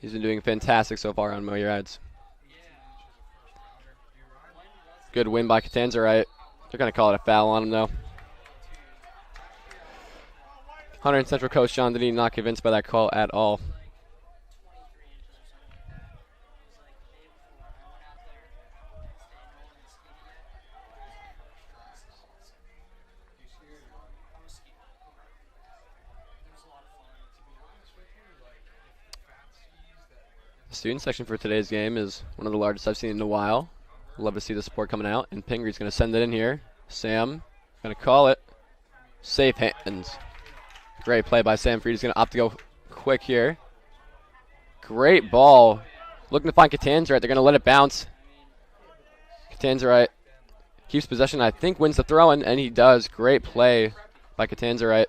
He's been doing fantastic so far on Mayrides. Good win by Catanzarite. They're going to call it a foul on him, though. Hunterdon Central coach John Denny not convinced by that call at all. The student section for today's game is one of the largest I've seen in a while. Love to see the support coming out, and Pingry's going to send it in here. Sam going to call it. Safe hands. Great play by Sam Freed. He's going to opt to go quick here. Great ball. Looking to find Catanzarite. They're going to let it bounce. Catanzarite keeps possession. I think wins the throw-in, and he does. Great play by Catanzarite.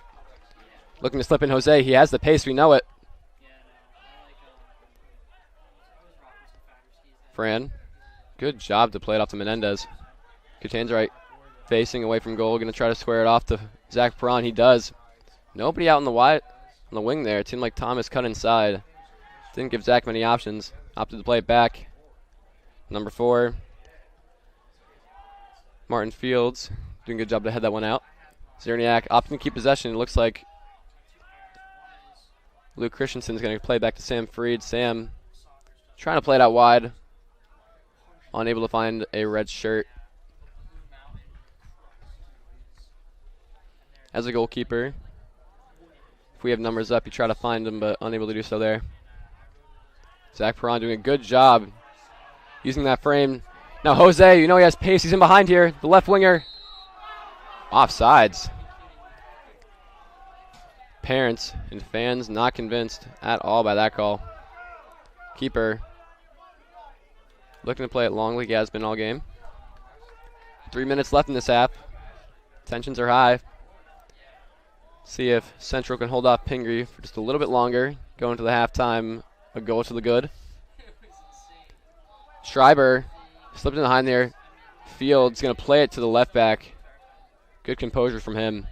Looking to slip in Jose. He has the pace. We know it. Fran. Good job to play it off to Menendez. Catanzarite facing away from goal. Going to try to square it off to Zach Perron. He does. Nobody out on the wing there. It seemed like Thomas cut inside. Didn't give Zach many options. Opted to play it back. Number 4. Martin Fields doing a good job to head that one out. Zerniak opting to keep possession. It looks like Luke Christensen's going to play back to Sam Freed. Sam trying to play it out wide. Unable to find a red shirt. As a goalkeeper, if we have numbers up, you try to find them, but unable to do so there. Zach Perron doing a good job using that frame. Now Jose, you know he has pace. He's in behind here. The left winger. Offsides. Parents and fans not convinced at all by that call. Keeper looking to play it long like he has been all game. 3 minutes left in this half. Tensions are high. See if Central can hold off Pingry for just a little bit longer. Going to the halftime, a goal to the good. Schreiber slipped in behind there. Fields going to play it to the left back. Good composure from him.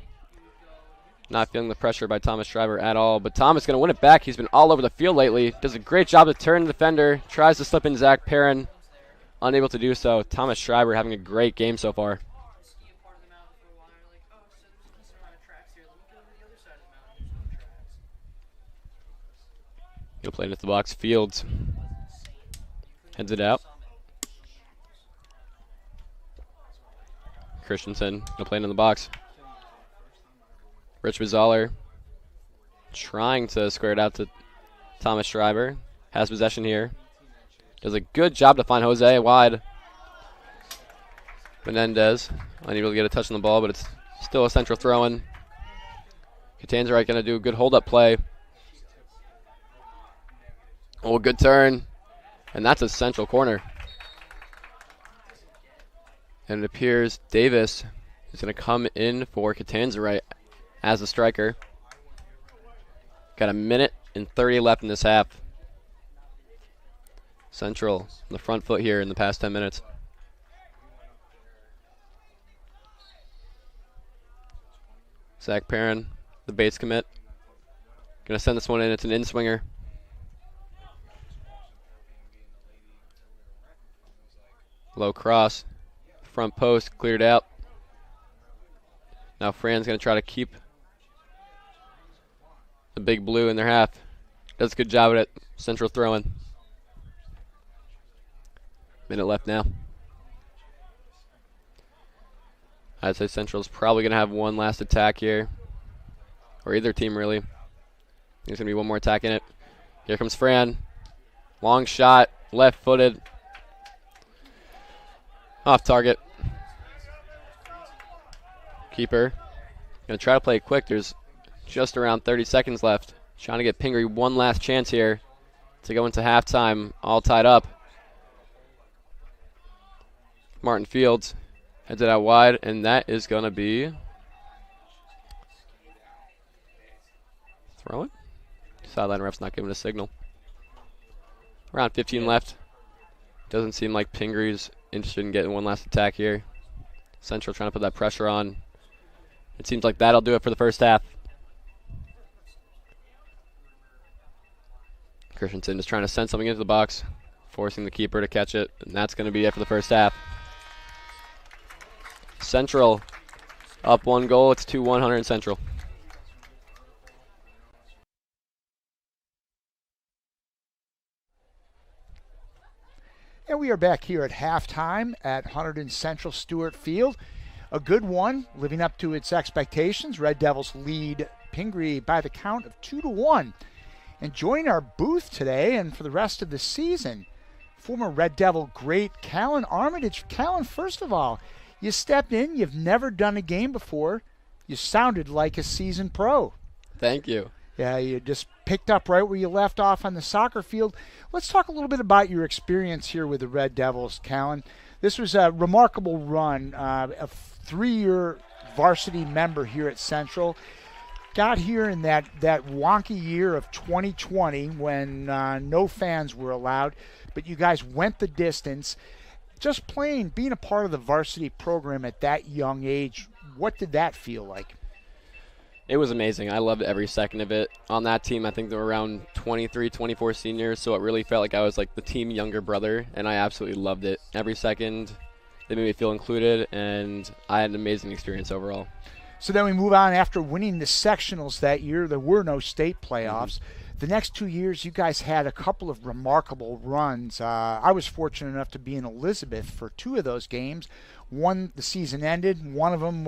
Not feeling the pressure by Thomas Schreiber at all. But Thomas going to win it back. He's been all over the field lately. Does a great job to turn the defender. Tries to slip in Zach Perrin. Unable to do so. Thomas Schreiber having a great game so far. He'll play it into the box. Fields heads it out. Christensen will play it in the box. Rich Bazaler trying to square it out to Thomas Schreiber. Has possession here. Does a good job to find Jose wide. Menendez unable to get a touch on the ball, but it's still a Central throw-in. Catanzarite going to do a good hold-up play. Oh, good turn. And that's a Central corner. And it appears Davis is going to come in for Catanzarite as a striker. Got a minute and 30 left in this half. Central on the front foot here in the past 10 minutes. Zach Perrin, the base commit. Going to send this one in. It's an in-swinger. Low cross. Front post cleared out. Now Fran's going to try to keep the big blue in their half. Does a good job at it. Central throwing. Minute left now. I'd say Central's probably going to have one last attack here. Or either team, really. There's going to be one more attack in it. Here comes Fran. Long shot. Left-footed. Off target. Keeper. Going to try to play it quick. There's just around 30 seconds left. Trying to get Pingry one last chance here to go into halftime, all tied up. Martin Fields heads it out wide, and that is going to be throw it. Sideline ref's not giving a signal. Around 15 left. Doesn't seem like Pingry's interested in getting one last attack here. Central trying to put that pressure on. It seems like that'll do it for the first half. Christensen is trying to send something into the box, forcing the keeper to catch it, and that's going to be it for the first half. Central up 1 goal. It's 2-1 Hunterdon Central. And we are back here at halftime at Hunterdon Central Stewart Field. A good one, living up to its expectations. Red Devils lead Pingry by the count of 2-1. And join our booth today and for the rest of the season, former Red Devil great Callan Armitage. Callan, first of all, you stepped in. You've never done a game before. You sounded like a seasoned pro. Thank you. Yeah, you just picked up right where you left off on the soccer field. Let's talk a little bit about your experience here with the Red Devils, Callan. This was a remarkable run, a 3-year varsity member here at Central. Got here in that wonky year of 2020 when no fans were allowed, but you guys went the distance. Just being a part of the varsity program at that young age, what did that feel like? It was amazing. I loved every second of it. On that team, I think there were around 23, 24 seniors, so it really felt like I was like the team younger brother, and I absolutely loved it. Every second, they made me feel included, and I had an amazing experience overall. So then we move on after winning the sectionals that year. There were no state playoffs. The next 2 years, you guys had a couple of remarkable runs. I was fortunate enough to be in Elizabeth for 2 of those games. One, the season ended. One of them,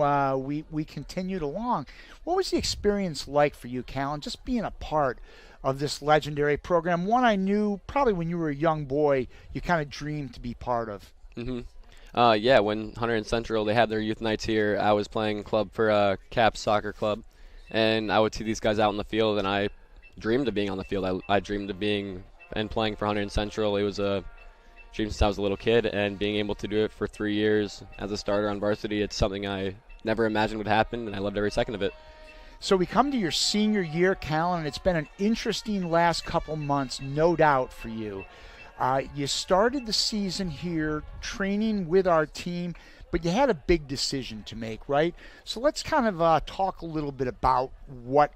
we continued along. What was the experience like for you, Callan, just being a part of this legendary program? One I knew probably when you were a young boy, you kind of dreamed to be part of. Yeah, when Hunterdon Central, they had their youth nights here, I was playing club for Caps Soccer Club, and I would see these guys out in the field, and I dreamed of being on the field. I dreamed of being and playing for Hunterdon Central. It was a dream since I was a little kid, and being able to do it for 3 years as a starter on varsity, it's something I never imagined would happen, and I loved every second of it. So we come to your senior year, Callan, and it's been an interesting last couple months, no doubt, for you. You started the season here training with our team, but you had a big decision to make, right? So let's kind of talk a little bit about what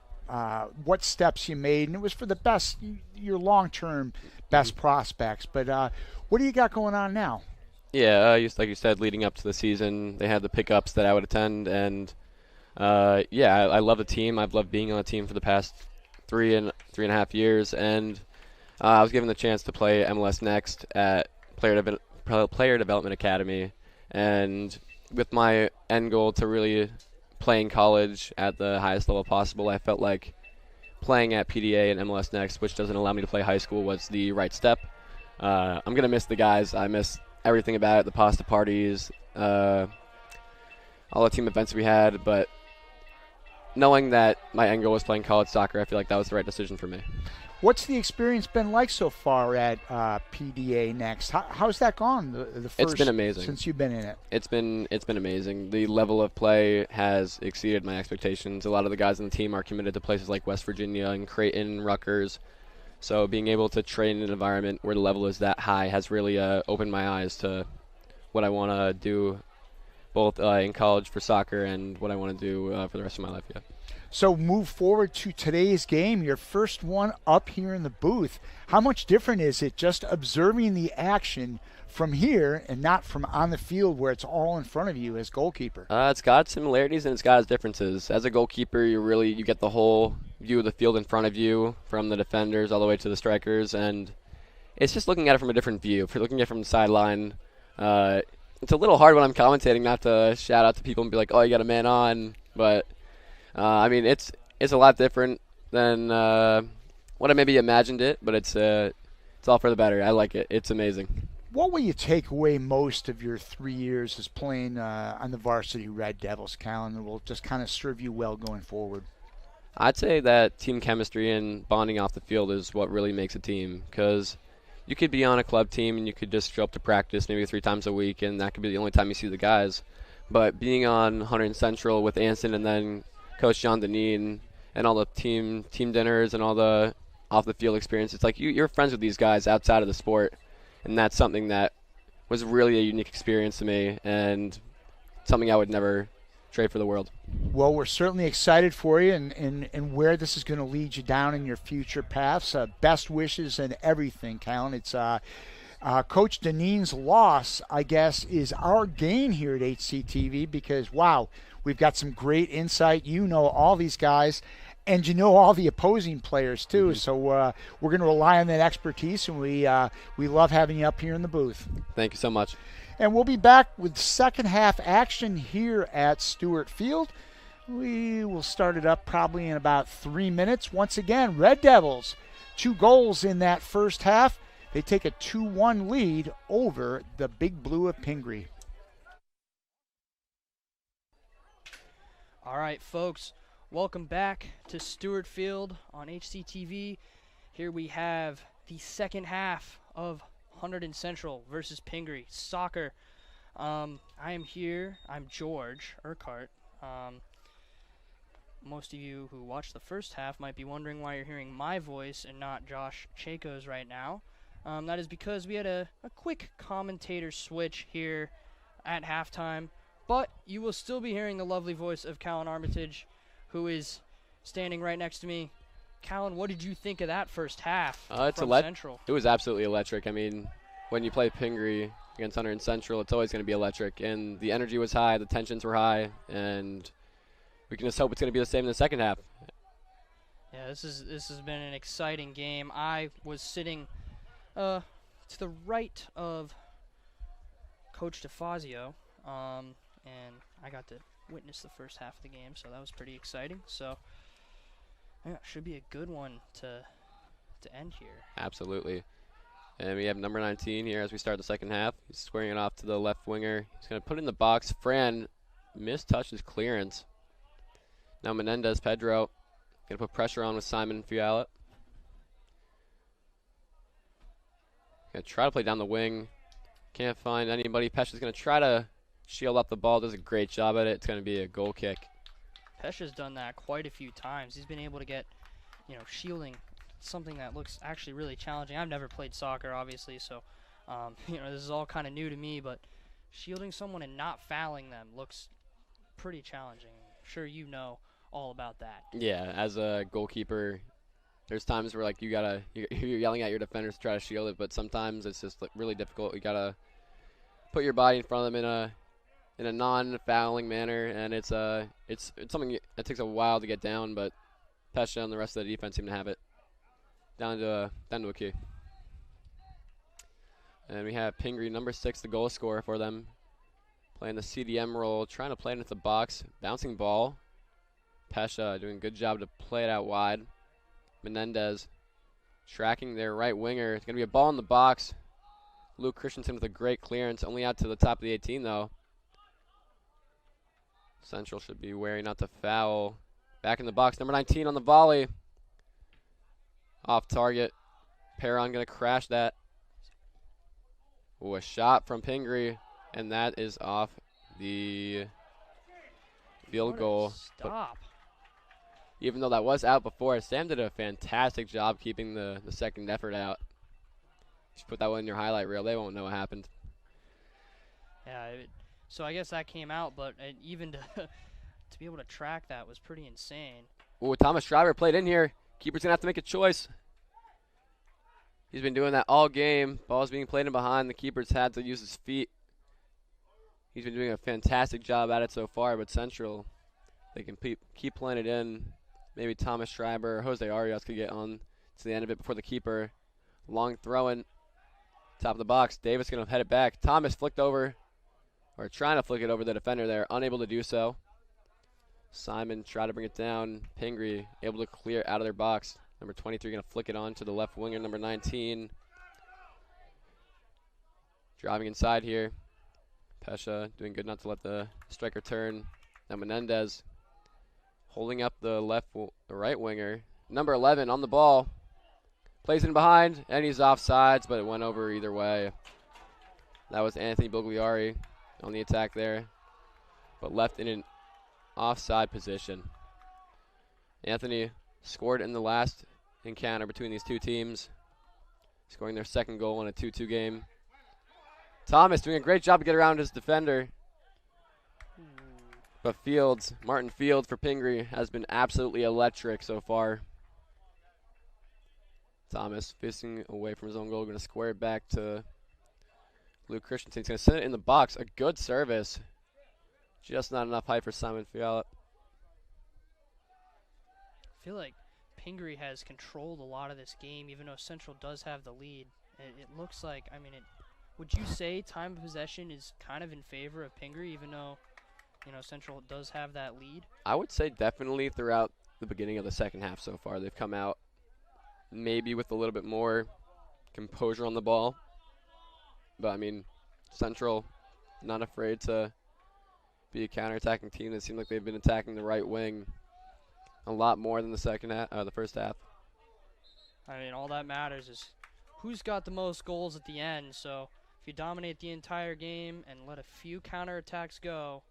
steps you made, and it was for the best, your long-term best prospects. But what do you got going on now? Yeah, like you said, leading up to the season, they had the pickups that I would attend, and I love the team. I've loved being on the team for the past three and a half years, and I was given the chance to play MLS Next at Player Development Academy, and with my end goal to really play in college at the highest level possible, I felt like playing at PDA and MLS Next, which doesn't allow me to play high school, was the right step. I'm going to miss the guys. I miss everything about it, the pasta parties, all the team events we had, but knowing that my end goal was playing college soccer, I feel like that was the right decision for me. What's the experience been like so far at PDA Next? How's that gone? The first, it's been amazing since you've been in it. It's been amazing. The level of play has exceeded my expectations. A lot of the guys on the team are committed to places like West Virginia and Creighton, Rutgers. So being able to train in an environment where the level is that high has really opened my eyes to what I want to do, both in college for soccer and what I want to do for the rest of my life. Yeah. So move forward to today's game, your first one up here in the booth. How much different is it just observing the action from here and not from on the field where it's all in front of you as goalkeeper? It's got similarities and it's got its differences. As a goalkeeper, you get the whole view of the field in front of you, from the defenders all the way to the strikers, and it's just looking at it from a different view. If you're looking at it from the sideline, it's a little hard when I'm commentating not to shout out to people and be like, oh, you got a man on, but I mean, it's a lot different than what I maybe imagined it, but it's all for the better. I like it. It's amazing. What will you take away most of your 3 years as playing on the varsity Red Devils, Callan, that will just kind of serve you well going forward? I'd say that team chemistry and bonding off the field is what really makes a team, because you could be on a club team and you could just show up to practice maybe 3 times a week, and that could be the only time you see the guys. But being on Hunterdon Central with Anson and then Coach John Deneen and all the team dinners and all the off-the-field experience, it's like you're friends with these guys outside of the sport, and that's something that was really a unique experience to me and something I would never trade for the world. Well, we're certainly excited for you and where this is going to lead you down in your future paths. Best wishes and everything, Callan. It's Coach Deneen's loss, I guess, is our gain here at HCTV because, wow, we've got some great insight. You know all these guys, and you know all the opposing players too. So we're going to rely on that expertise, and we love having you up here in the booth. Thank you so much. And we'll be back with second half action here at Stewart Field. We will start it up probably in about 3 minutes. Once again, Red Devils, 2 goals in that first half. They take a 2-1 lead over the Big Blue of Pingry. All right, folks, welcome back to Stewart Field on HCTV. Here we have the second half of Hunterdon Central versus Pingry soccer. I am here. I'm George Urquhart. Most of you who watched the first half might be wondering why you're hearing my voice and not Josh Chaco's right now. That is because we had a quick commentator switch here at halftime, but you will still be hearing the lovely voice of Callan Armitage, who is standing right next to me. Callan, what did you think of that first half from Central? It was absolutely electric. I mean, when you play Pingry against Hunterdon Central, it's always going to be electric. And the energy was high, the tensions were high, and we can just hope it's going to be the same in the second half. Yeah, this has been an exciting game. I was sitting to the right of Coach DeFazio, and I got to witness the first half of the game, so that was pretty exciting. So yeah, should be a good one to end here. Absolutely. And we have number 19 here as we start the second half. He's squaring it off to the left winger. He's going to put it in the box. Fran mistouched his clearance. Now Menendez Pedro going to put pressure on with Simon Fiala. Going to try to play down the wing. Can't find anybody. Pesha's going to try to shield up the ball. Does a great job at it. It's going to be a goal kick. Pesha's done that quite a few times. He's been able to get, shielding, something that looks actually really challenging. I've never played soccer, obviously, so, this is all kind of new to me, but shielding someone and not fouling them looks pretty challenging. I'm sure you know all about that. Yeah, as a goalkeeper, there's times where, like, you're yelling at your defenders to try to shield it, but sometimes it's just really difficult. You got to put your body in front of them in a non-fouling manner, and it's something that takes a while to get down, but Pesha and the rest of the defense seem to have it down to a key. And we have Pingry, number 6, the goal scorer for them, playing the CDM role, trying to play it into the box, bouncing ball. Pesha doing a good job to play it out wide. Menendez tracking their right winger. It's going to be a ball in the box. Luke Christensen with a great clearance, only out to the top of the 18 though. Central should be wary not to foul. Back in the box, number 19 on the volley. Off target. Perron going to crash that. Ooh, a shot from Pingry, and that is off the field goal. Stop. Even though that was out before, Sam did a fantastic job keeping the second effort out. Just put that one in your highlight reel. They won't know what happened. Yeah, so I guess that came out, but even to be able to track that was pretty insane. Ooh, Thomas Schreiber played in here. Keeper's going to have to make a choice. He's been doing that all game. Ball's being played in behind. The keeper's had to use his feet. He's been doing a fantastic job at it so far, but Central, they can keep playing it in maybe Thomas Schreiber or Jose Arias could get on to the end of it before the keeper. Long throwing. Top of the box. Davis going to head it back. Thomas flicked over, or trying to flick it over the defender there. Unable to do so. Simon tried to bring it down. Pingry able to clear out of their box. Number 23 going to flick it on to the left winger, number 19. Driving inside here. Pesha doing good not to let the striker turn. Now Menendez holding up the right winger. Number 11 on the ball. Plays in behind, and he's offsides, but it went over either way. That was Anthony Bugliari on the attack there, but left in an offside position. Anthony scored in the last encounter between these two teams, scoring their second goal in a 2-2 game. Thomas doing a great job to get around his defender. But Martin Fields for Pingry has been absolutely electric so far. Thomas fisting away from his own goal, going to square it back to Luke Christensen. He's going to send it in the box. A good service. Just not enough height for Simon Fiala. I feel like Pingry has controlled a lot of this game, even though Central does have the lead. It looks like, would you say time of possession is kind of in favor of Pingry, even though, Central does have that lead? I would say definitely throughout the beginning of the second half so far. They've come out maybe with a little bit more composure on the ball. But, Central not afraid to be a counterattacking team. It seemed like they've been attacking the right wing a lot more than the first half. All that matters is who's got the most goals at the end. So if you dominate the entire game and let a few counterattacks go,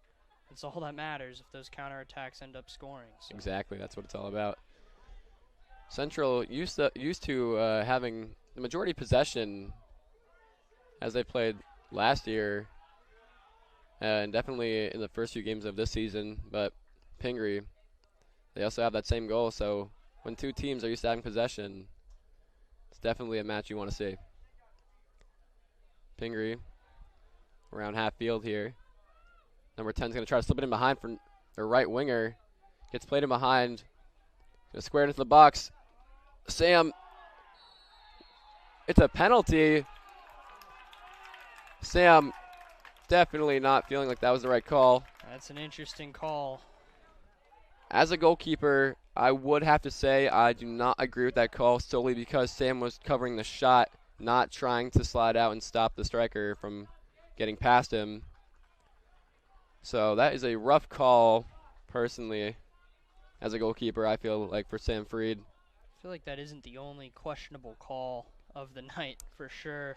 it's all that matters if those counterattacks end up scoring. So. Exactly, that's what it's all about. Central used to having the majority possession as they played last year, and definitely in the first few games of this season. But Pingry, they also have that same goal. So when two teams are used to having possession, it's definitely a match you want to see. Pingry around half field here. Number 10 is going to try to slip it in behind for their right winger. Gets played in behind. Going to square it into the box. Sam, it's a penalty. Sam definitely not feeling like that was the right call. That's an interesting call. As a goalkeeper, I would have to say I do not agree with that call solely because Sam was covering the shot, not trying to slide out and stop the striker from getting past him. So that is a rough call, personally, as a goalkeeper, I feel like, for Sam Freed. I feel like that isn't the only questionable call of the night, for sure.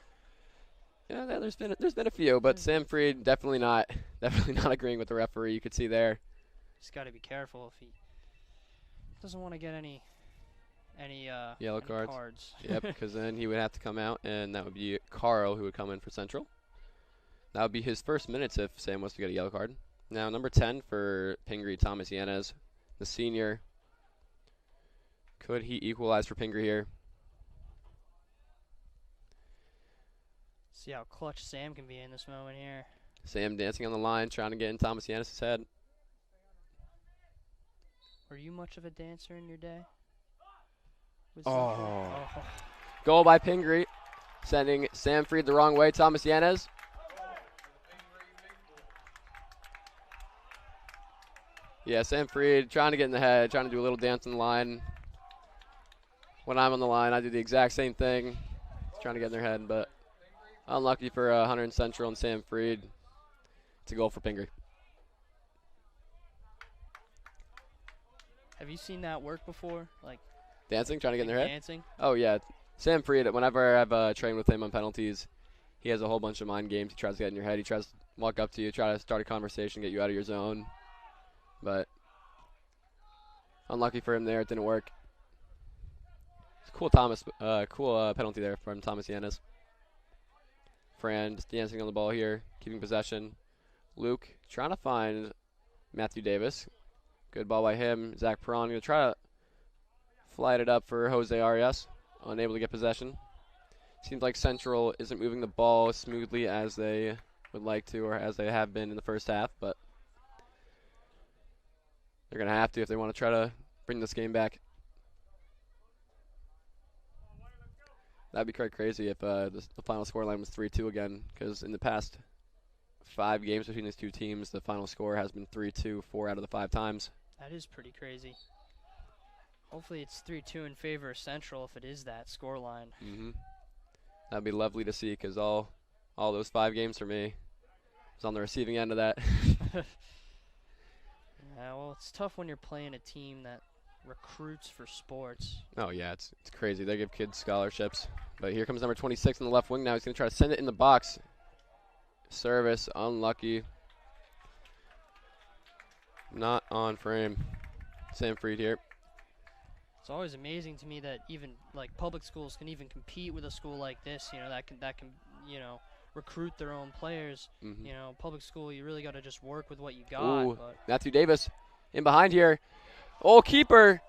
Yeah, there's been a few, but Sam Freed definitely not agreeing with the referee. You could see there. He's got to be careful if he doesn't want to get any yellow cards. Yep, because then he would have to come out, and that would be Carl who would come in for Central. That would be his first minutes if Sam was to get a yellow card. Now, number 10 for Pingry, Thomas Yanez, the senior. Could he equalize for Pingry here? See how clutch Sam can be in this moment here. Sam dancing on the line, trying to get in Thomas Yanez's head. Were you much of a dancer in your day? Goal by Pingry, sending Sam Freed the wrong way. Thomas Yanez. Yeah, Sam Freed trying to get in the head, trying to do a little dance on the line. When I'm on the line, I do the exact same thing, trying to get in their head, but unlucky for Hunterdon Central and Sam Freed. It's a goal for Pingry. Have you seen that work before? Like dancing, trying to get in their head? Dancing? Oh, yeah. Sam Freed, whenever I've trained with him on penalties, he has a whole bunch of mind games. He tries to get in your head. He tries to walk up to you, try to start a conversation, get you out of your zone. But unlucky for him there. It didn't work. It's a cool penalty there from Thomas Yanez. Fran just dancing on the ball here, keeping possession. Luke trying to find Matthew Davis. Good ball by him. Zach Perron going to try to flight it up for Jose Arias. Unable to get possession. Seems like Central isn't moving the ball as smoothly as they would like to or as they have been in the first half, but they're going to have to if they want to try to bring this game back. That'd be quite crazy if the final scoreline was 3-2 again, because in the past 5 games between these two teams, the final score has been 3-2 4 out of the 5 times. That is pretty crazy. Hopefully it's 3-2 in favor of Central if it is that scoreline. That'd be lovely to see, because all those 5 games for me was on the receiving end of that. Yeah, well, it's tough when you're playing a team that recruits for sports. Oh, yeah, it's crazy. They give kids scholarships. But here comes number 26 on the left wing now. He's going to try to send it in the box. Service, unlucky. Not on frame. Sam Freed here. It's always amazing to me that even like public schools can even compete with a school like this. You know, that can recruit their own players. You know, public school, you really got to just work with what you got. Ooh, but Matthew Davis in behind here. Oh, keeper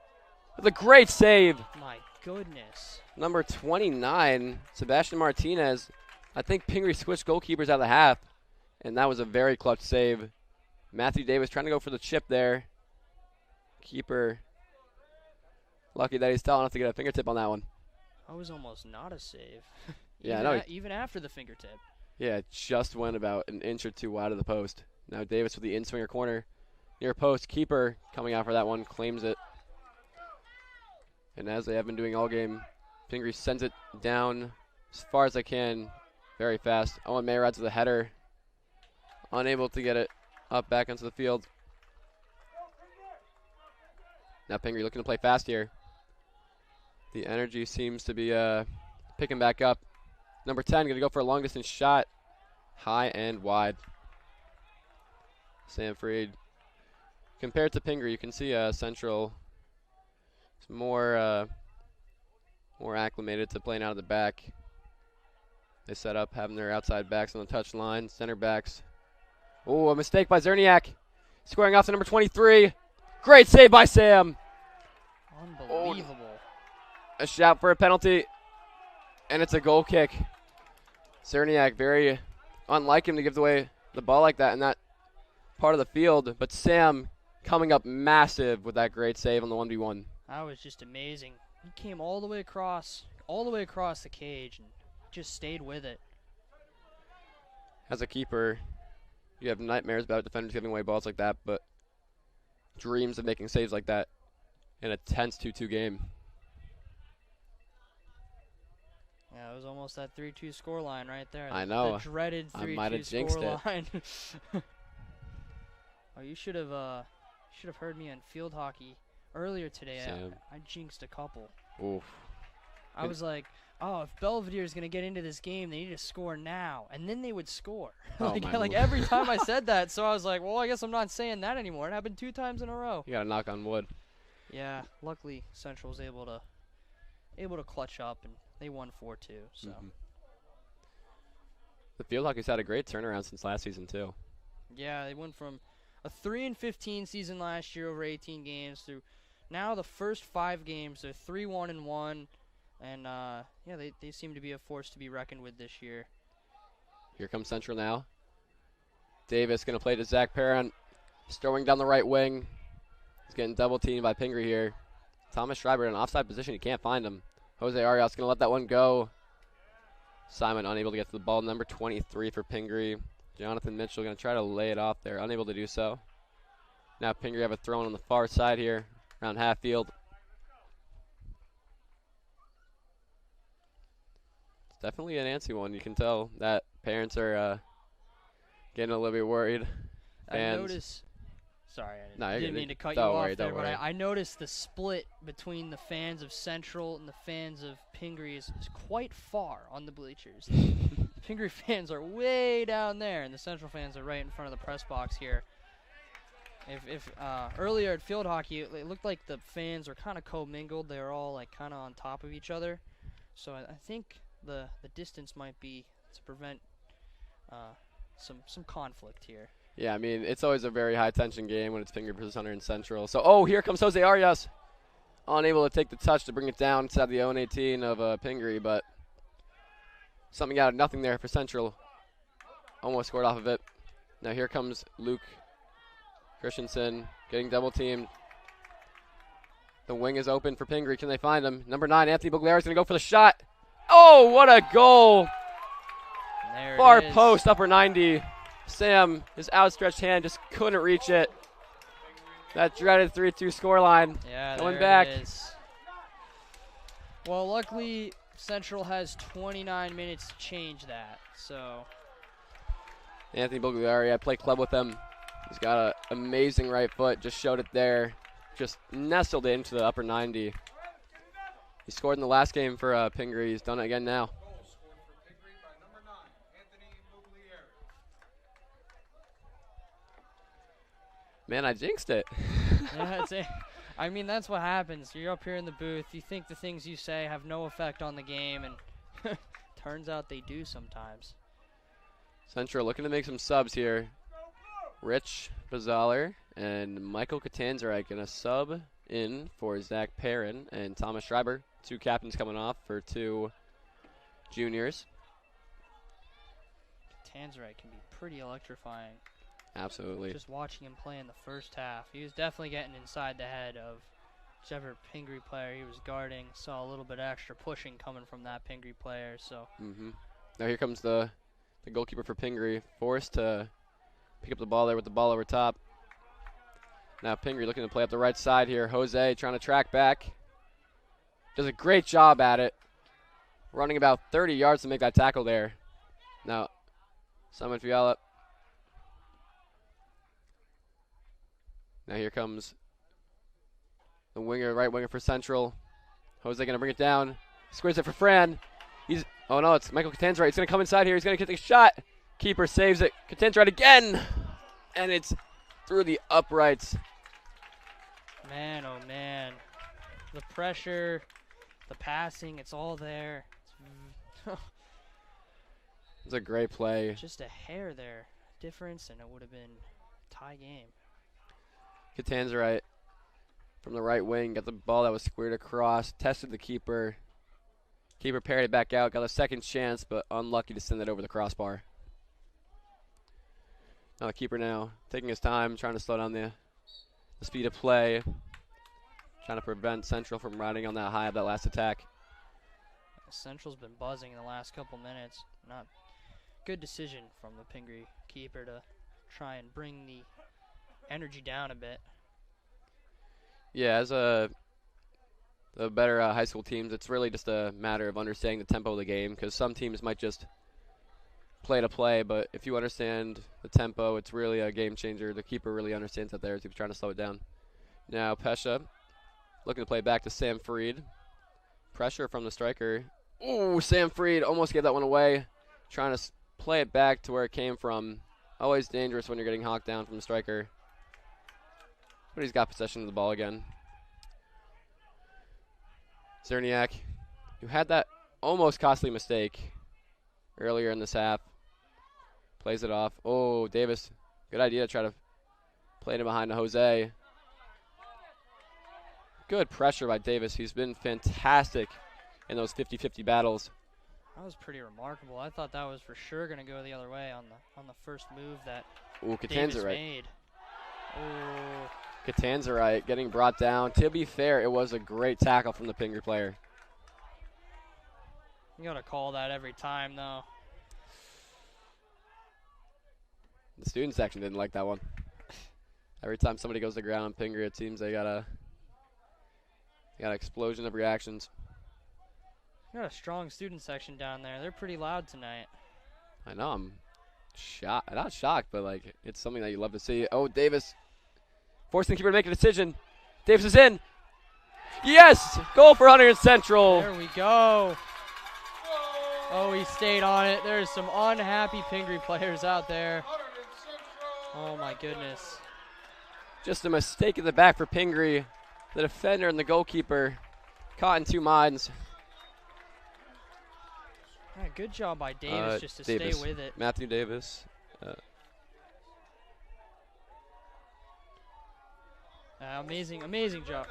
with a great save. my goodness. Number 29, Sebastian Martinez. I think Pingry switched goalkeepers out of the half, and that was a very clutch save. Matthew Davis trying to go for the chip there. Keeper lucky that he's tall enough to get a fingertip on that one. That was almost not a save. Yeah, even I know. even after the fingertip. Yeah, it just went about an inch or 2 wide of the post. Now Davis with the in-swinger corner. Near post, keeper coming out for that one, claims it. And as they have been doing all game, Pingry sends it down as far as they can, very fast. Owen Mayrod's with the header, unable to get it up back onto the field. Now Pingry looking to play fast here. The energy seems to be picking back up. Number 10 going to go for a long distance shot, high and wide. Sam Freed. Compared to Pingry, you can see Central is more acclimated to playing out of the back. They set up having their outside backs on the touch line, center backs. Oh, a mistake by Zerniak. Squaring off to number 23. Great save by Sam. Unbelievable. A shout for a penalty, and it's a goal kick. Zerniak, very unlike him to give away the ball like that in that part of the field, but Sam coming up massive with that great save on the 1v1. That was just amazing. He came all the way across the cage and just stayed with it. As a keeper, you have nightmares about defenders giving away balls like that, but dreams of making saves like that in a tense 2-2 game. Yeah, it was almost that 3-2 scoreline right there. I know. The dreaded 3-2 I might have jinxed it. scoreline. Oh, you should have heard me on field hockey earlier today. I jinxed a couple. Oof. I was like, oh, if Belvedere is going to get into this game, they need to score now. And then they would score. Oh, like every time I said that. So I was like, well, I guess I'm not saying that anymore. It happened 2 times in a row. You got to knock on wood. Yeah, luckily Central was able to clutch up, and they won 4-2. So The field hockey's had a great turnaround since last season, too. yeah, they went from a 3-15 season last year over 18 games through now the first 5 games. They're 3-1-1. And, yeah, they seem to be a force to be reckoned with this year. Here comes Central now. Davis going to play to Zach Perrin. He's throwing down the right wing. He's getting double teamed by Pingry here. Thomas Schreiber in an offside position. He can't find him. Jose Arias going to let that one go. Simon unable to get to the ball. Number 23 for Pingry. Jonathan Mitchell going to try to lay it off there. Unable to do so. Now Pingry have a throw on the far side here around half field. Definitely an antsy one. You can tell that parents are getting a little bit worried. I noticed. Sorry, I didn't mean to cut you off there, but I noticed the split between the fans of Central and the fans of Pingry is quite far on the bleachers. Pingry fans are way down there, and the Central fans are right in front of the press box here. If earlier at field hockey, it looked like the fans were kind of commingled. They were all like kind of on top of each other. So I think the distance might be to prevent some conflict here. Yeah, I mean, it's always a very high-tension game when it's Pingry versus Hunter and Central. So, oh, here comes Jose Arias. Unable to take the touch to bring it down inside the own 18 of Pingry, but something out of nothing there for Central. Almost scored off of it. Now here comes Luke Christensen getting double-teamed. The wing is open for Pingry. Can they find him? Number 9, Anthony Bugliari is going to go for the shot. Oh, what a goal. There Far it is. post, upper 90. Sam, his outstretched hand just couldn't reach it. That dreaded 3-2 scoreline. Yeah, going there back. it is. Well, luckily, Central has 29 minutes to change that. So Anthony Bugliari, I play club with him. He's got an amazing right foot. Just showed it there. Just nestled it into the upper 90. He scored in the last game for Pingry. He's done it again now. Goal scored for Pingry by number 9, Anthony Bugliari. Man, I jinxed it. yeah, that's it. I mean, that's what happens. You're up here in the booth. You think the things you say have no effect on the game, and turns out they do sometimes. Central looking to make some subs here. Rich Bazaler and Michael Katanzarek going to sub in for Zach Perrin and Thomas Schreiber. 2 captains coming off for 2 juniors. Tanzerite can be pretty electrifying. Absolutely. Just watching him play in the first half, he was definitely getting inside the head of whichever Pingry player he was guarding. Saw a little bit extra pushing coming from that Pingry player. So. Now here comes the goalkeeper for Pingry, forced to pick up the ball there with the ball over top. Now Pingry looking to play up the right side here. Jose trying to track back. Does a great job at it. Running about 30 yards to make that tackle there. Now, Simon Fiala. Now here comes the winger, right winger for Central. Jose going to bring it down. Squares it for Fran. Oh no, it's Michael Katanzarite. He's going to come inside here. He's going to get the shot. Keeper saves it. Katanzarite again. And it's through the uprights. Man, oh man. The pressure, the passing, it's all there. It's a great play. Just a hair there difference, and it would have been a tie game. Katanzarite from the right wing got the ball that was squared across, tested the keeper. Keeper parried it back out, got a second chance, but unlucky to send it over the crossbar. Now the keeper now taking his time, trying to slow down the speed of play, trying to prevent Central from riding on that high of that last attack. Central's been buzzing in the last couple minutes. Not good decision from the Pingry keeper to try and bring the energy down a bit. Yeah, as the better high school teams, it's really just a matter of understanding the tempo of the game, because some teams might just play to play, but if you understand the tempo, it's really a game changer. The keeper really understands that there as he's trying to slow it down. Now Pesha looking to play back to Sam Freed. Pressure from the striker. Ooh, Sam Freed almost gave that one away. Trying to play it back to where it came from. Always dangerous when you're getting hawked down from the striker. But he's got possession of the ball again. Zerniak, who had that almost costly mistake earlier in this half, plays it off. Oh, Davis, good idea to try to play it behind to Jose. Good pressure by Davis. He's been fantastic in those 50-50 battles. That was pretty remarkable. I thought that was for sure going to go the other way on the first move that Davis made. Ooh. Katanzarite getting brought down. To be fair, it was a great tackle from the Pingry player. You got to call that every time, though. The student section didn't like that one. Every time somebody goes to the ground on Pingry, it seems they got an explosion of reactions. You got a strong student section down there. They're pretty loud tonight. I know. I'm shocked. Not shocked, but like it's something that you love to see. Oh, Davis forcing the keeper to make a decision. Davis is in. Yes! Goal for Hunterdon Central. There we go. Oh, he stayed on it. There's some unhappy Pingry players out there. Oh, my goodness. Just a mistake in the back for Pingry. The defender and the goalkeeper caught in two minds. Yeah, good job by Davis just to Davis. stay with it. Matthew Davis. Amazing job.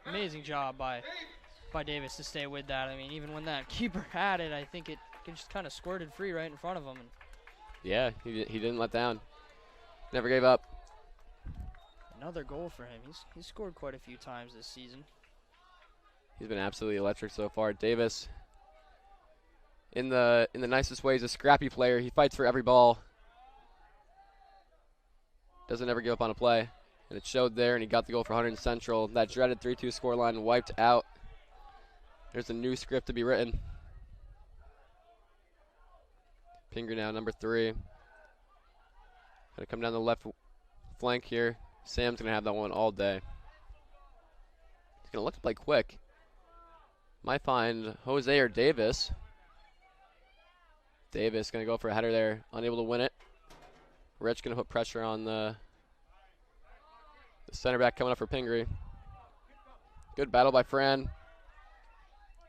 Amazing job by Davis to stay with that. I mean, even when that keeper had it, I think it just kind of squirted free right in front of him. And yeah, he didn't let down. Never gave up. Another goal for him. He's scored quite a few times this season. He's been absolutely electric so far. Davis, in the nicest way, he's a scrappy player. He fights for every ball. Doesn't ever give up on a play. And it showed there, and he got the goal for Hunterdon Central. That dreaded 3-2 scoreline wiped out. There's a new script to be written. Pingry now, number 3. Gonna come down the left flank here. Sam's gonna have that one all day. He's gonna look to play quick. Might find Jose or Davis. Davis gonna go for a header there, unable to win it. Rich gonna put pressure on the center back coming up for Pingry. Good battle by Fran.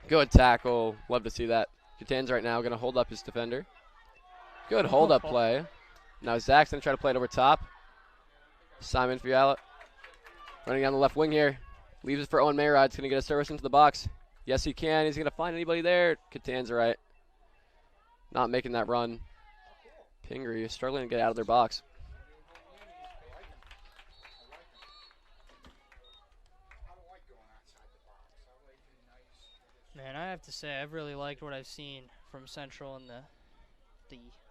Good tackle. Love to see that. Catan's right now gonna hold up his defender. Good hold up play. Now Zach's gonna try to play it over top. Simon Fiala running down the left wing here. Leaves it for Owen Mayrod. He's gonna get a service into the box. Yes, he can. He's gonna find anybody there. Catan's right. Not making that run. Pingry is struggling to get out of their box. Man, I have to say I've really liked what I've seen from Central in the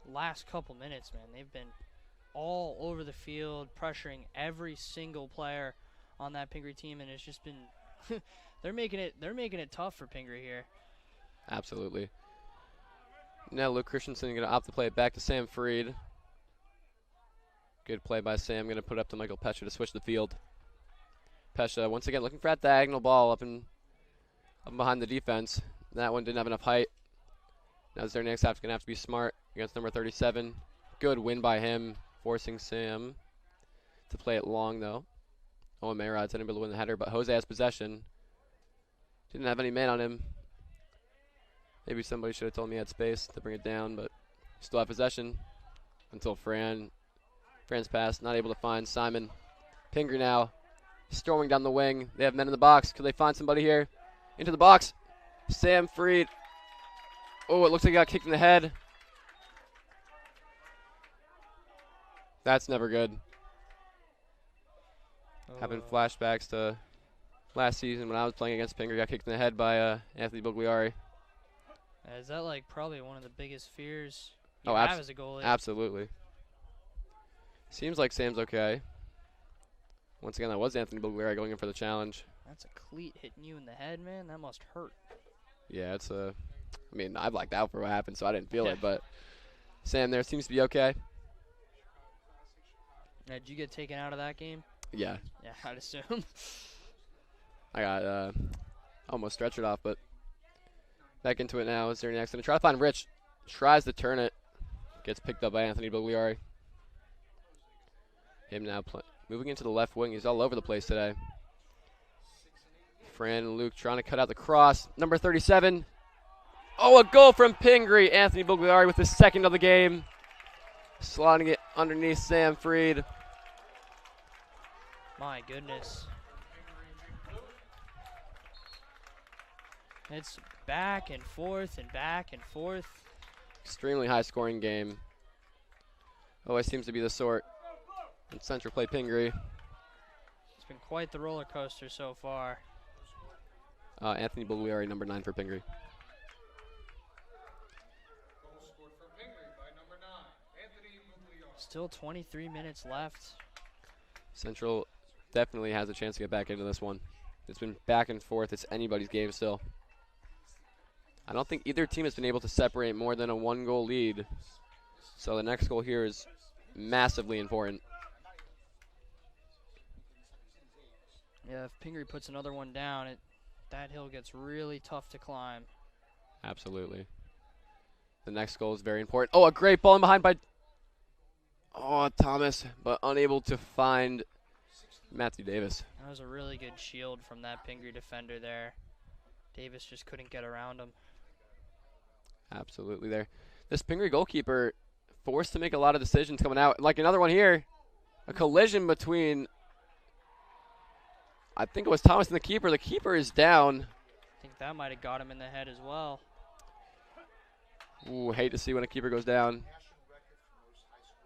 last couple minutes, man. They've been all over the field, pressuring every single player on that Pingry team, and it's just been they're making it tough for Pingry here. Absolutely. Now Luke Christensen going to opt to play it back to Sam Freed. Good play by Sam. Going to put it up to Michael Pesha to switch the field. Pesha once again looking for that diagonal ball up behind the defense. That one didn't have enough height. Now their next half's going to have to be smart against number 37. Good win by him, forcing Sam to play it long though. Owen Mayrod's unable to win the header, but Jose has possession. Didn't have any man on him. Maybe somebody should have told me he had space to bring it down, but still have possession until Fran's pass, not able to find Simon. Pingry now, storming down the wing. They have men in the box. Could they find somebody here? Into the box. Sam Freed. Oh, it looks like he got kicked in the head. That's never good. Having flashbacks to last season when I was playing against Pingry, got kicked in the head by Anthony Bugliari. Is that like probably one of the biggest fears you have as a goalie? Absolutely. Seems like Sam's okay. Once again, that was Anthony Bugliari going in for the challenge. That's a cleat hitting you in the head, man. That must hurt. Yeah, it's a. I mean, I blacked out for what happened, so I didn't feel it. But Sam there seems to be okay. Did you get taken out of that game? Yeah. Yeah, I'd assume. I got almost stretchered off, but back into it now. Is there next? Gonna try to find Rich. Tries to turn it. Gets picked up by Anthony Bugliari. Him now moving into the left wing. He's all over the place today. Fran and Luke trying to cut out the cross. Number 37. Oh, a goal from Pingry. Anthony Bugliari with his second of the game. Slotting it underneath Sam Freed. My goodness. It's back and forth and back and forth. Extremely high scoring game. Always seems to be the sort. And Central play Pingry. It's been quite the roller coaster so far. Anthony Bugliari, number 9 for Pingry. Goal scored for Pingry by number 9, Anthony Bugliari. Still 23 minutes left. Central definitely has a chance to get back into this one. It's been back and forth. It's anybody's game still. I don't think either team has been able to separate more than a 1-goal lead. So the next goal here is massively important. Yeah, if Pingry puts another one down, that hill gets really tough to climb. Absolutely. The next goal is very important. Oh, a great ball in behind by Thomas, but unable to find Matthew Davis. That was a really good shield from that Pingry defender there. Davis just couldn't get around him. Absolutely there. This Pingry goalkeeper forced to make a lot of decisions coming out. Like another one here. A collision between, I think it was Thomas and the keeper. The keeper is down. I think that might have got him in the head as well. Ooh, hate to see when a keeper goes down.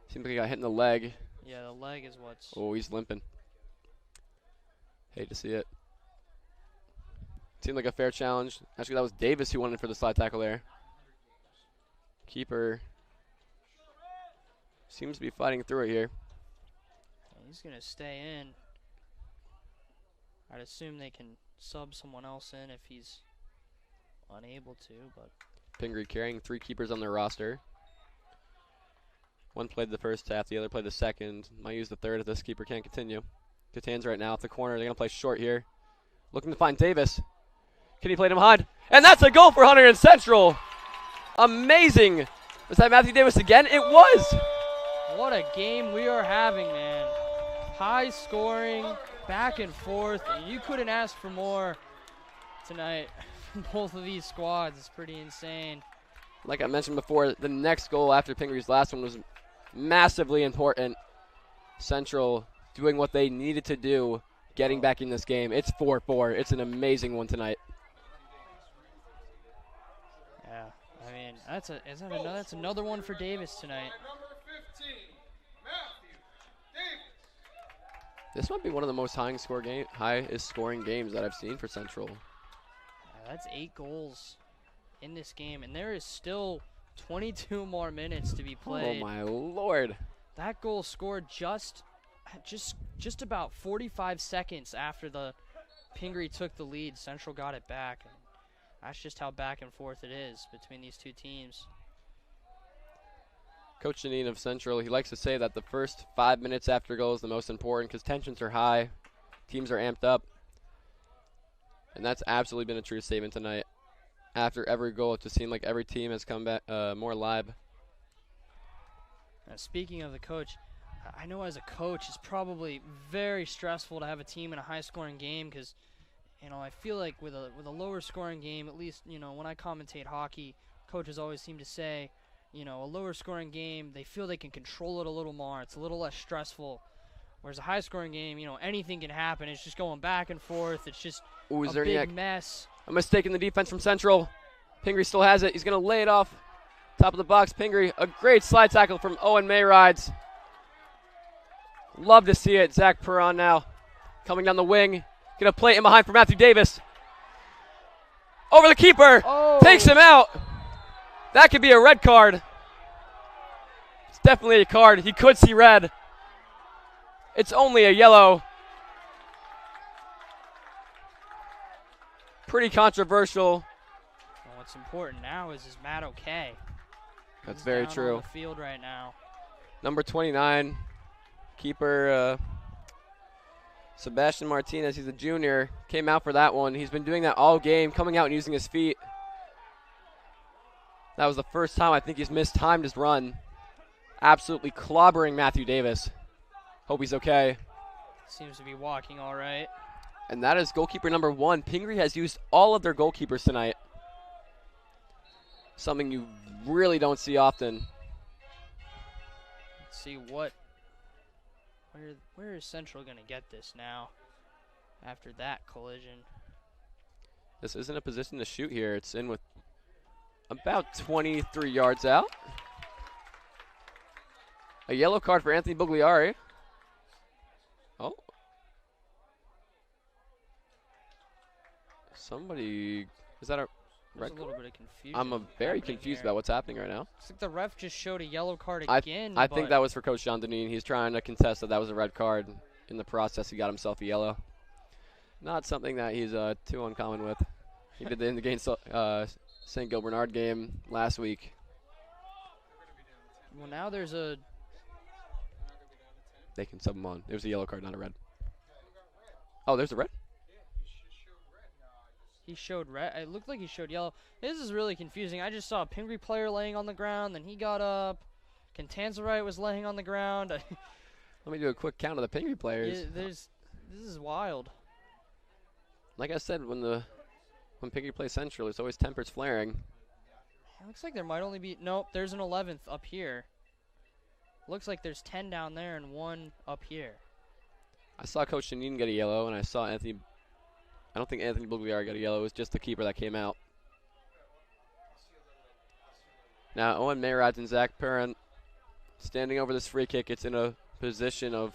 Seems like he got hit in the leg. Yeah, the leg is what's... Oh, he's limping. Hate to see it. Seemed like a fair challenge. Actually, that was Davis who won it for the slide tackle there. Keeper seems to be fighting through it here. He's going to stay in. I'd assume they can sub someone else in if he's unable to, but Pingry carrying 3 keepers on their roster. One played the first half, the other played the second. Might use the third if this keeper can't continue. Good hands right now at the corner. They're going to play short here. Looking to find Davis. Can he play to behind? And that's a goal for Hunterdon Central. Amazing. Was that Matthew Davis again? It was. what a game we are having, man. High scoring, back and forth, and you couldn't ask for more tonight from both of these squads. It's pretty insane. Like I mentioned before, the next goal after Pingry's last one was massively important. Central doing what they needed to do, getting back in this game. It's 4-4. It's an amazing one tonight. Yeah, I mean, that's another one for Davis tonight. Number 15, Matthew Davis. This might be one of the most highest scoring games that I've seen for Central. That's 8 goals in this game, and there is still 22 more minutes to be played. Oh my lord. That goal scored just about 45 seconds after the Pingry took the lead. Central got it back. And that's just how back and forth it is between these two teams. Coach Janine of Central, he likes to say that the first 5 minutes after goal is the most important because tensions are high, teams are amped up. And that's absolutely been a true statement tonight. After every goal, it just seemed like every team has come back more alive. Now, speaking of the coach, I know as a coach it's probably very stressful to have a team in a high-scoring game because, you know, I feel like with a lower-scoring game, at least, you know, when I commentate hockey, coaches always seem to say, you know, a lower-scoring game, they feel they can control it a little more. It's a little less stressful. Whereas a high-scoring game, you know, anything can happen. It's just going back and forth. It's just a big mess. A mistake in the defense from Central. Pingry still has it. He's going to lay it off. Top of the box, Pingry. A great slide tackle from Owen Mayrides. Love to see it. Zach Perron now coming down the wing. Going to play it in behind for Matthew Davis. Over the keeper. Oh. Takes him out. That could be a red card. It's definitely a card. He could see red. It's only a yellow. Pretty controversial. Well, what's important now is Matt okay? That's He's very down true. on the field right now. Number 29, keeper Sebastian Martinez. He's a junior. Came out for that one. He's been doing that all game, coming out and using his feet. That was the first time I think he's mistimed his run. Absolutely clobbering Matthew Davis. Hope he's okay. Seems to be walking all right. And that is goalkeeper number 1. Pingry has used all of their goalkeepers tonight. Something you really don't see often. Let's see where is Central going to get this now after that collision. This isn't a position to shoot here. It's in with about 23 yards out. A yellow card for Anthony Bugliari. Oh. Somebody, is that a There's red a little card? bit of confusion. I'm very confused about what's happening right now. Looks like the ref just showed a yellow card I again. think that was for Coach Jean Denis. He's trying to contest that was a red card. In the process, he got himself a yellow. Not something that he's too uncommon with. He did it in the St. Gil Bernard game last week. Well, now there's a. They can sub him on. It was a yellow card, not a red. Oh, there's a red? He showed red. It looked like he showed yellow. This is really confusing. I just saw a Pingry player laying on the ground, then he got up. Contanzarite was laying on the ground. Let me do a quick count of the Pingry players. This is wild. Like I said, when Pingry plays Central, there's always tempers flaring. It looks like there might only be. Nope, there's an 11th up here. Looks like there's 10 down there and 1 up here. I saw Coach Janine get a yellow, and I saw Anthony. I don't think Anthony Bugliari got a yellow. It was just the keeper that came out. Now, Owen Mayrides and Zach Perrin standing over this free kick. It's in a position of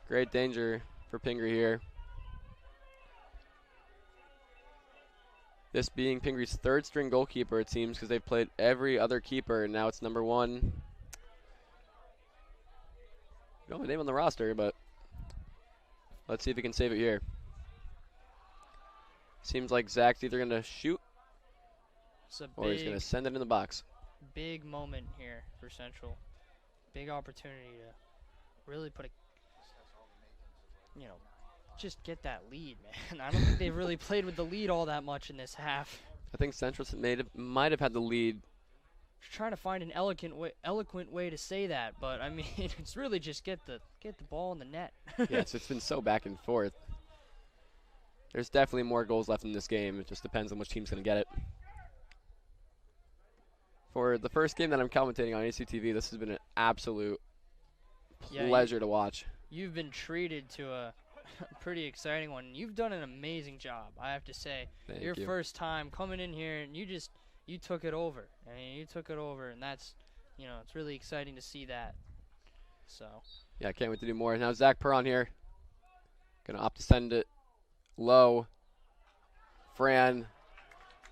great danger for Pingry here. This being Pingry's third string goalkeeper, it seems, because they've played every other keeper, and now it's number 1. No name on the roster, but let's see if he can save it here. Seems like Zach's either going to shoot or he's going to send it in the box. Big moment here for Central. Big opportunity to really put a, just get that lead, man. I don't think they've really played with the lead all that much in this half. I think Central might have had the lead. Trying to find an eloquent way to say that, but I mean, it's really just get the ball in the net. Yes, it's been so back and forth. There's definitely more goals left in this game. It just depends on which team's going to get it. For the first game that I'm commentating on ACTV, this has been an absolute pleasure to watch. You've been treated to a pretty exciting one. You've done an amazing job, I have to say. Thank Your you. first time coming in here, and you took it over. I mean, you took it over, and that's, it's really exciting to see that. So. Yeah, I can't wait to do more. Now Zach Perron here. Going to opt to send it low. Fran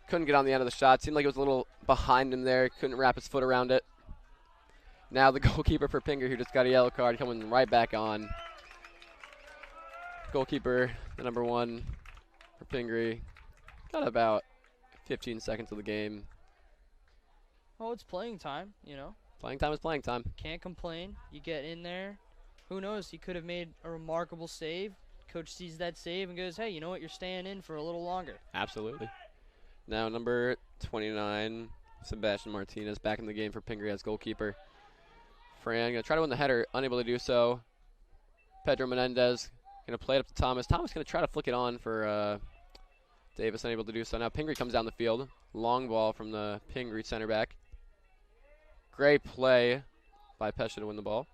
couldn't get on the end of the shot. Seemed like it was a little behind him there. Couldn't wrap his foot around it. Now the goalkeeper for Pingry, who just got a yellow card, coming right back on. Goalkeeper, the number 1 for Pingry. Got about 15 seconds of the game. Oh, it's playing time, Playing time is playing time. Can't complain. You get in there. Who knows? He could have made a remarkable save. Coach sees that save and goes, hey, you know what? You're staying in for a little longer. Absolutely. Now number 29, Sebastian Martinez, back in the game for Pingry as goalkeeper. Fran going to try to win the header, unable to do so. Pedro Menendez going to play it up to Thomas. Thomas going to try to flick it on for Davis, unable to do so. Now Pingry comes down the field. Long ball from the Pingry center back. Great play by Pesha to win the ball.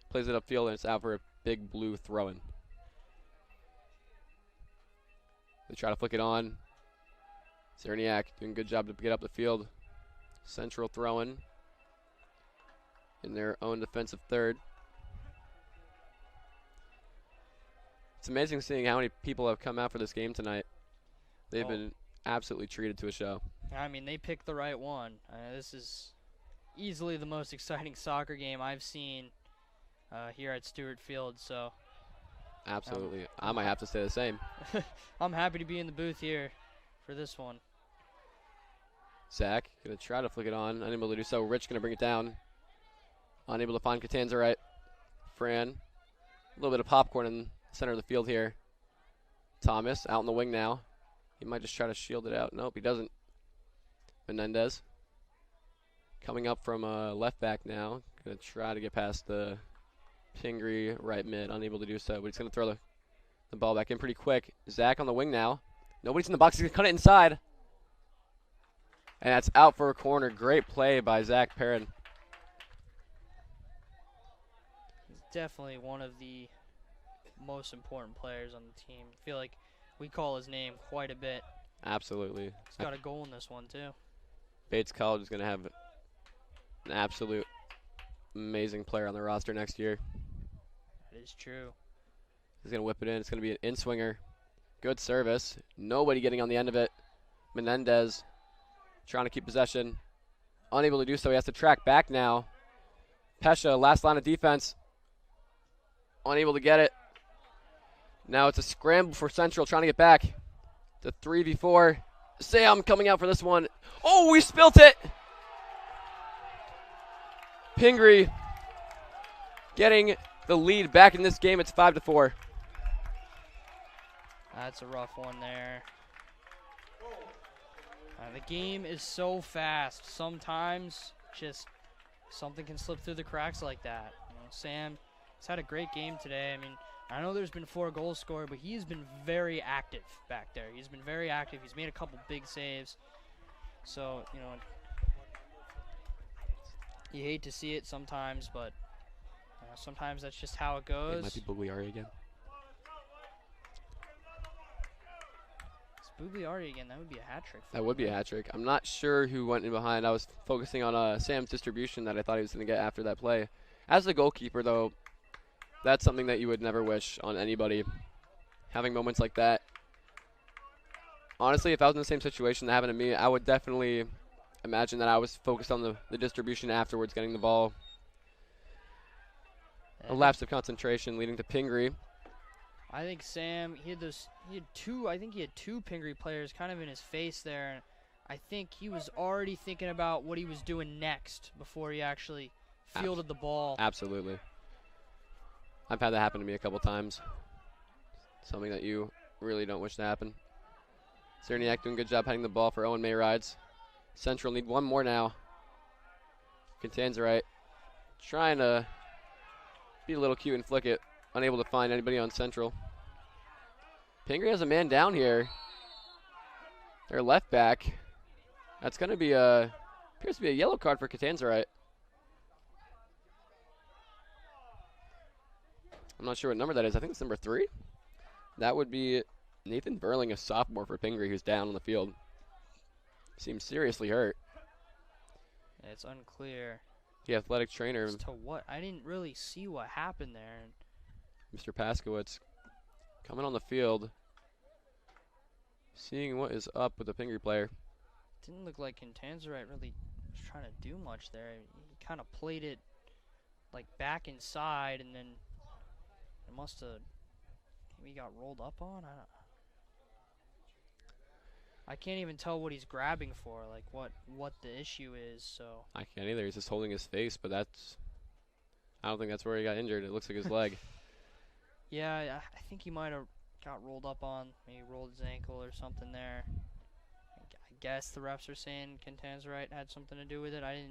Plays it upfield, and it's out for a big blue throw-in. They try to flick it on. Cerniak doing a good job to get up the field. Central throw-in in their own defensive third. It's amazing seeing how many people have come out for this game tonight. They've been absolutely treated to a show. I mean, they picked the right one. This is easily the most exciting soccer game I've seen here at Stewart Field. So, absolutely, I might have to say the same. I'm happy to be in the booth here for this one. Zach gonna try to flick it on, unable to do so. Rich gonna bring it down, unable to find Catanza right. Fran, a little bit of popcorn in the center of the field here. Thomas out in the wing now. He might just try to shield it out. Nope, he doesn't. Menendez coming up from left back now. Going to try to get past the Pingry right mid. Unable to do so, but he's going to throw the ball back in pretty quick. Zach on the wing now. Nobody's in the box. He's going to cut it inside. And that's out for a corner. Great play by Zach Perrin. He's definitely one of the most important players on the team. I feel like we call his name quite a bit. Absolutely. He's got a goal in this one, too. Bates College is going to have an absolute amazing player on the roster next year. That is true. He's going to whip it in. It's going to be an in-swinger. Good service. Nobody getting on the end of it. Menendez trying to keep possession. Unable to do so. He has to track back now. Pesha, last line of defense. Unable to get it. Now it's a scramble for Central trying to get back. The 3v4. Sam coming out for this one. Oh, we spilt it! Pingry getting the lead back in this game. It's 5-4. That's a rough one there. The game is so fast. Sometimes just something can slip through the cracks like that. Sam has had a great game today. I mean, I know there's been 4 goals scored, but he's been very active back there. He's been very active. He's made a couple big saves. So, you hate to see it sometimes, but sometimes that's just how it goes. It might be Bugliari again. It's Bugliari again. That would be a hat trick. That would be a hat trick. I'm not sure who went in behind. I was focusing on Sam's distribution that I thought he was going to get after that play. As the goalkeeper, though, that's something that you would never wish on anybody. Having moments like that. Honestly, if I was in the same situation that happened to me, I would definitely imagine that I was focused on the distribution afterwards, getting the ball. A lapse of concentration leading to Pingry. I think Sam, he had two Pingry players kind of in his face there, and I think he was already thinking about what he was doing next before he actually fielded the ball. Absolutely. I've had that happen to me a couple times. Something that you really don't wish to happen. Cerniak doing a good job heading the ball for Owen May rides. Central need one more now. Catanzarite trying to be a little cute and flick it. Unable to find anybody on Central. Pingry has a man down here. Their left back. That's going to be appears to be a yellow card for Catanzarite. I'm not sure what number that is. I think it's number 3. That would be Nathan Burling, a sophomore for Pingry, who's down on the field. Seems seriously hurt. It's unclear. The athletic trainer, As to what? I didn't really see what happened there. Mr. Paskowitz, coming on the field, seeing what is up with the Pingry player. Didn't look like Catanzarite really was trying to do much there. He kind of played it like back inside, and then it must have maybe got rolled up on. I can't even tell what he's grabbing for, like what the issue is. So I can't either. He's just holding his face, but I don't think that's where he got injured. It looks like his leg. Yeah, I think he might have got rolled up on, maybe rolled his ankle or something there. I guess the refs are saying Catanzarite had something to do with it. I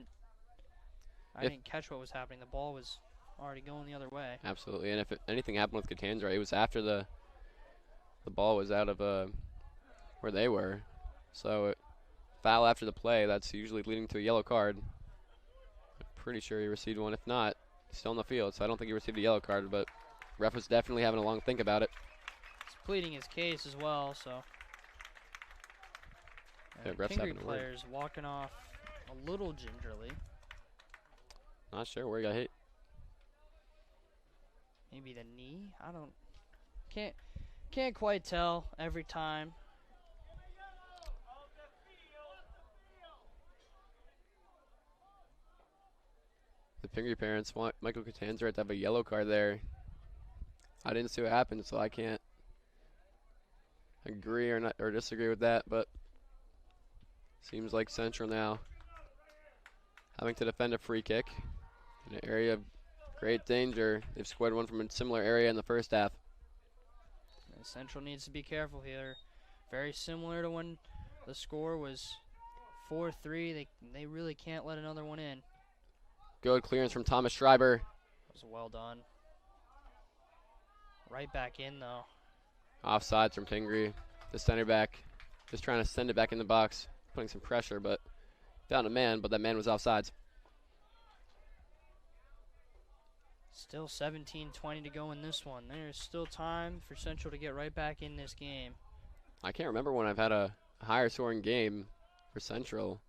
didn't catch what was happening. The ball was already going the other way. Absolutely, and if anything happened with Catanzarite, it was after the ball was out of where they were. So foul after the play, that's usually leading to a yellow card. I'm pretty sure he received one. If not, he's still on the field, so I don't think he received a yellow card, but ref was definitely having a long think about it. He's pleading his case as well, so. Yeah, ref's Pingry having a word. players walking off a little gingerly. Not sure where he got hit. Maybe the knee? Can't quite tell every time. The Pingry parents want Michael Catanzarite to have a yellow card there. I didn't see what happened, so I can't agree or disagree with that, but seems like Central now having to defend a free kick in an area of great danger. They've scored one from a similar area in the first half. And Central needs to be careful here. Very similar to when the score was 4-3. They really can't let another one in. Good clearance from Thomas Schreiber. That was well done. Right back in, though. Offsides from Pingry. The center back just trying to send it back in the box, putting some pressure, but found a man, but that man was offsides. Still 17-20 to go in this one. There's still time for Central to get right back in this game. I can't remember when I've had a higher scoring game for Central.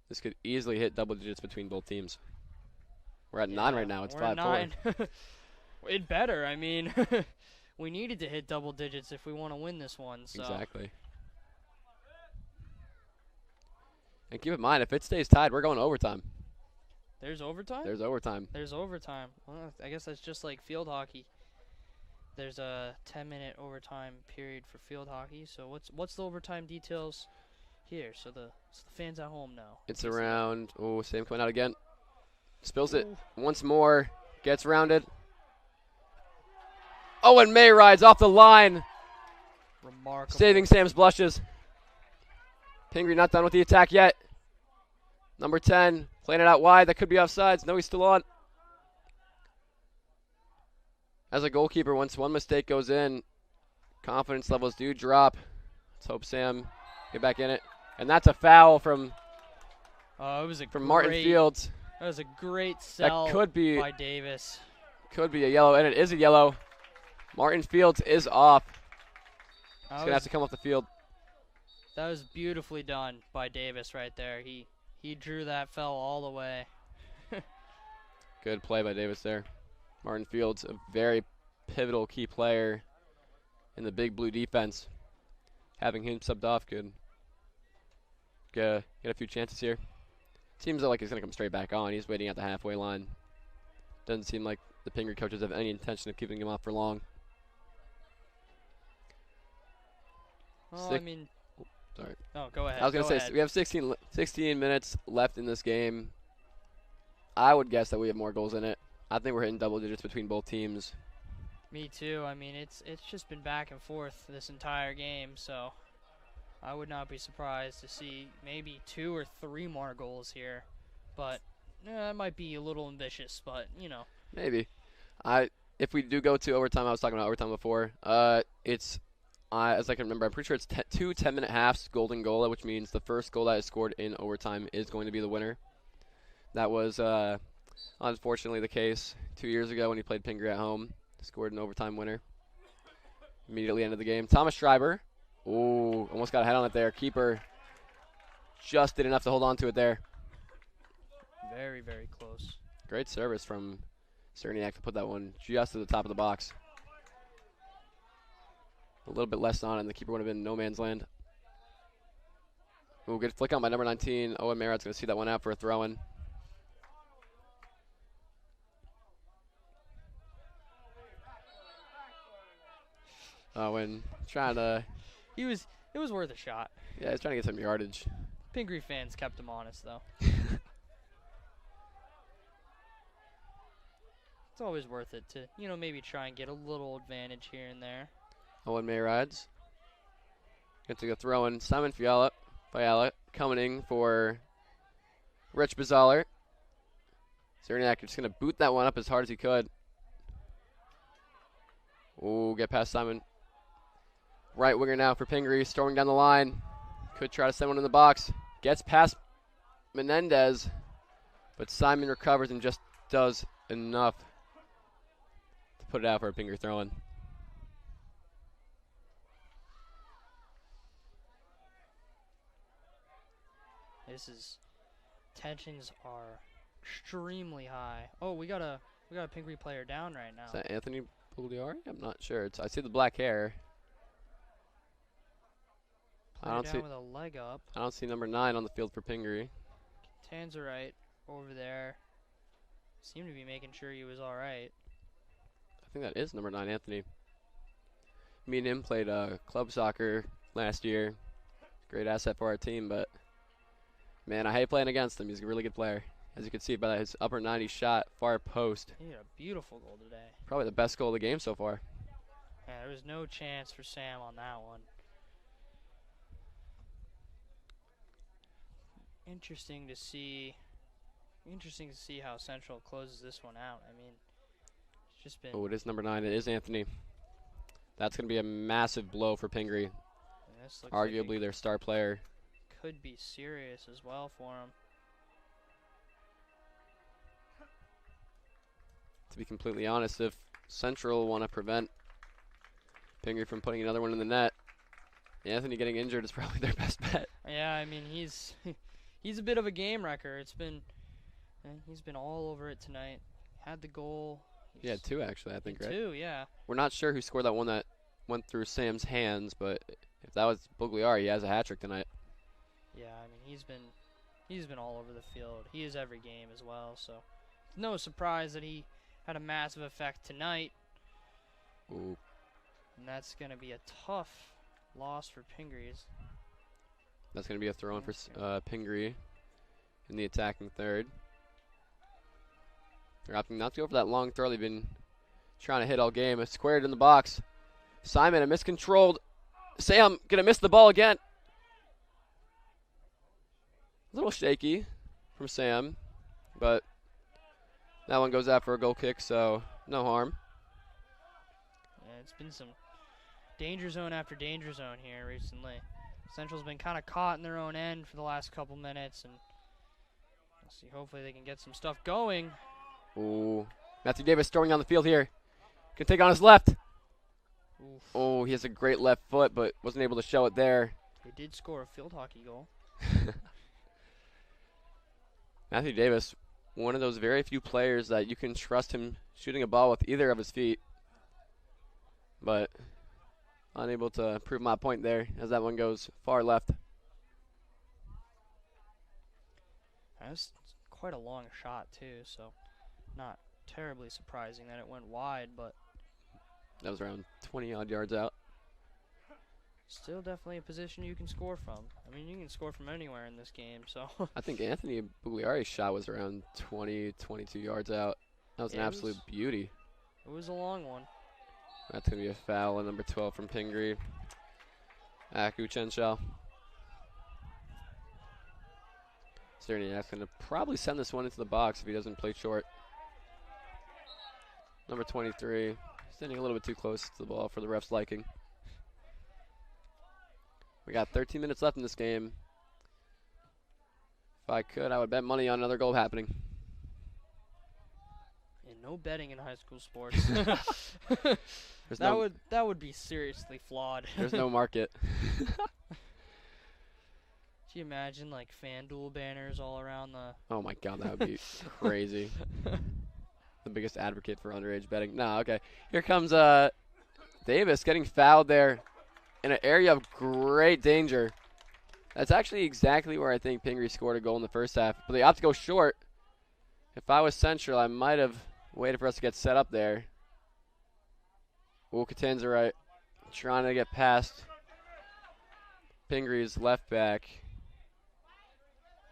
This could easily hit double digits between both teams. We're at 9 right now. It's 5-4. It better. I mean, we needed to hit double digits if we want to win this one. So. Exactly. And keep in mind, if it stays tied, we're going to overtime. There's overtime? There's overtime. There's overtime. Well, I guess that's just like field hockey. There's a 10-minute overtime period for field hockey. So what's the overtime details here? So the fans at home know. It's around. Oh, Sam coming out again. Spills it once more. Gets rounded. Owen May rides off the line. Remarkable. Saving Sam's blushes. Pingry not done with the attack yet. Number 10 playing it out wide. That could be offsides. No, he's still on. As a goalkeeper, once one mistake goes in, confidence levels do drop. Let's hope Sam get back in it. And that's a foul from Martin Fields. That was a great sell by Davis. Could be a yellow, and it is a yellow. Martin Fields is off. He's going to have to come off the field. That was beautifully done by Davis right there. He drew that foul all the way. Good play by Davis there. Martin Fields, a very pivotal key player in the big blue defense. Having him subbed off could get a few chances here. Seems like he's going to come straight back on. He's waiting at the halfway line. Doesn't seem like the Pingry coaches have any intention of keeping him off for long. Well, I mean... Sorry. Oh, go ahead. I was going to say, we have 16 minutes left in this game. I would guess that we have more goals in it. I think we're hitting double digits between both teams. Me too. I mean, it's just been back and forth this entire game, so I would not be surprised to see maybe 2 or 3 more goals here. But that might be a little ambitious, but, you know. Maybe. If we do go to overtime, I was talking about overtime before, it's, as I can remember, I'm pretty sure it's 2 10-minute halves, golden goal, which means the first goal that is scored in overtime is going to be the winner. That was unfortunately the case 2 years ago when he played Pingry at home. Scored an overtime winner. Immediately ended the game. Thomas Schreiber. Ooh, almost got a head on it there. Keeper just did enough to hold on to it there. Very, very close. Great service from Cerniak to put that one just to the top of the box. A little bit less on it, and the keeper would have been in no man's land. Ooh, good flick on by number 19. Owen Marad's going to see that one out for a throw-in. Owen trying to... It was worth a shot. Yeah, he's trying to get some yardage. Pingry fans kept him honest, though. It's always worth it to, you know, maybe try and get a little advantage here and there. Owen Mayrides. Get to go throw in. Simon Fiala coming in for Rich Bazaler. Cerniak just going to boot that one up as hard as he could. Ooh, get past Simon. Right winger now for Pingry, storming down the line. Could try to send one in the box. Gets past Menendez, but Simon recovers and just does enough to put it out for a Pingry throw-in. Tensions are extremely high. Oh, we got a Pingry player down right now. Is that Anthony Bugliari? I'm not sure. I see the black hair. Player down with a leg up. I don't see number 9 on the field for Pingry. Tanzarite over there. Seemed to be making sure he was all right. I think that is number 9, Anthony. Me and him played club soccer last year. Great asset for our team, but man, I hate playing against him. He's a really good player. As you can see by his upper 90 shot, far post. He had a beautiful goal today. Probably the best goal of the game so far. Yeah, there was no chance for Sam on that one. Interesting to see how Central closes this one out. I mean, it's just been... Oh, it is number 9. It is Anthony. That's going to be a massive blow for Pingry. Arguably like their star player. Could be serious as well for him. To be completely honest, if Central want to prevent Pingry from putting another one in the net, Anthony getting injured is probably their best bet. Yeah, I mean, he's a bit of a game wrecker. He's been all over it tonight. Had the goal. He had 2 actually, I think, right? 2, yeah. We're not sure who scored that one that went through Sam's hands, but if that was Bugliari, he has a hat trick tonight. Yeah, I mean, he's been all over the field. He is every game as well, so no surprise that he had a massive effect tonight. Ooh. And that's going to be a tough loss for Pingry's. That's going to be a throw-in for Pingry in the attacking third. They're opting not to go for that long throw they've been trying to hit all game. It's squared in the box. Simon, a miscontrolled. Sam going to miss the ball again. A little shaky from Sam, but that one goes out for a goal kick, so no harm. Yeah, it's been some danger zone after danger zone here recently. Central's been kind of caught in their own end for the last couple minutes, and we'll see. Hopefully they can get some stuff going. Ooh, Matthew Davis throwing on the field here. Can take on his left. Oof. Oh, he has a great left foot, but wasn't able to show it there. They did score a field hockey goal. Matthew Davis, one of those very few players that you can trust him shooting a ball with either of his feet, but unable to prove my point there as that one goes far left. That's quite a long shot too, so not terribly surprising that it went wide, but That was around 20-odd yards out. still definitely a position you can score from. I mean, you can score from anywhere in this game, so I think Anthony Bugliari's shot was around 20, 22 yards out. That was an Yeah, it absolute was- beauty. it was a long one. That's going to be a foul on number 12 from Pingry. Aku Chenshao. Sterniak's going to probably send this one into the box if he doesn't play short. Number 23, standing a little bit too close to the ball for the ref's liking. We got 13 minutes left in this game. If I could, I would bet money on another goal happening. And no betting in high school sports. There's that would be seriously flawed. there's no market. Can you imagine like FanDuel banners all around the? Oh my God, that would be crazy. The biggest advocate for underage betting. No, okay. Here comes Davis getting fouled there in an area of great danger. That's actually exactly where I think Pingry scored a goal in the first half. But they opt to go short. If I was Central, I might have waited for us to get set up there. Ooh, Catanzarite trying to get past Pingry's left back.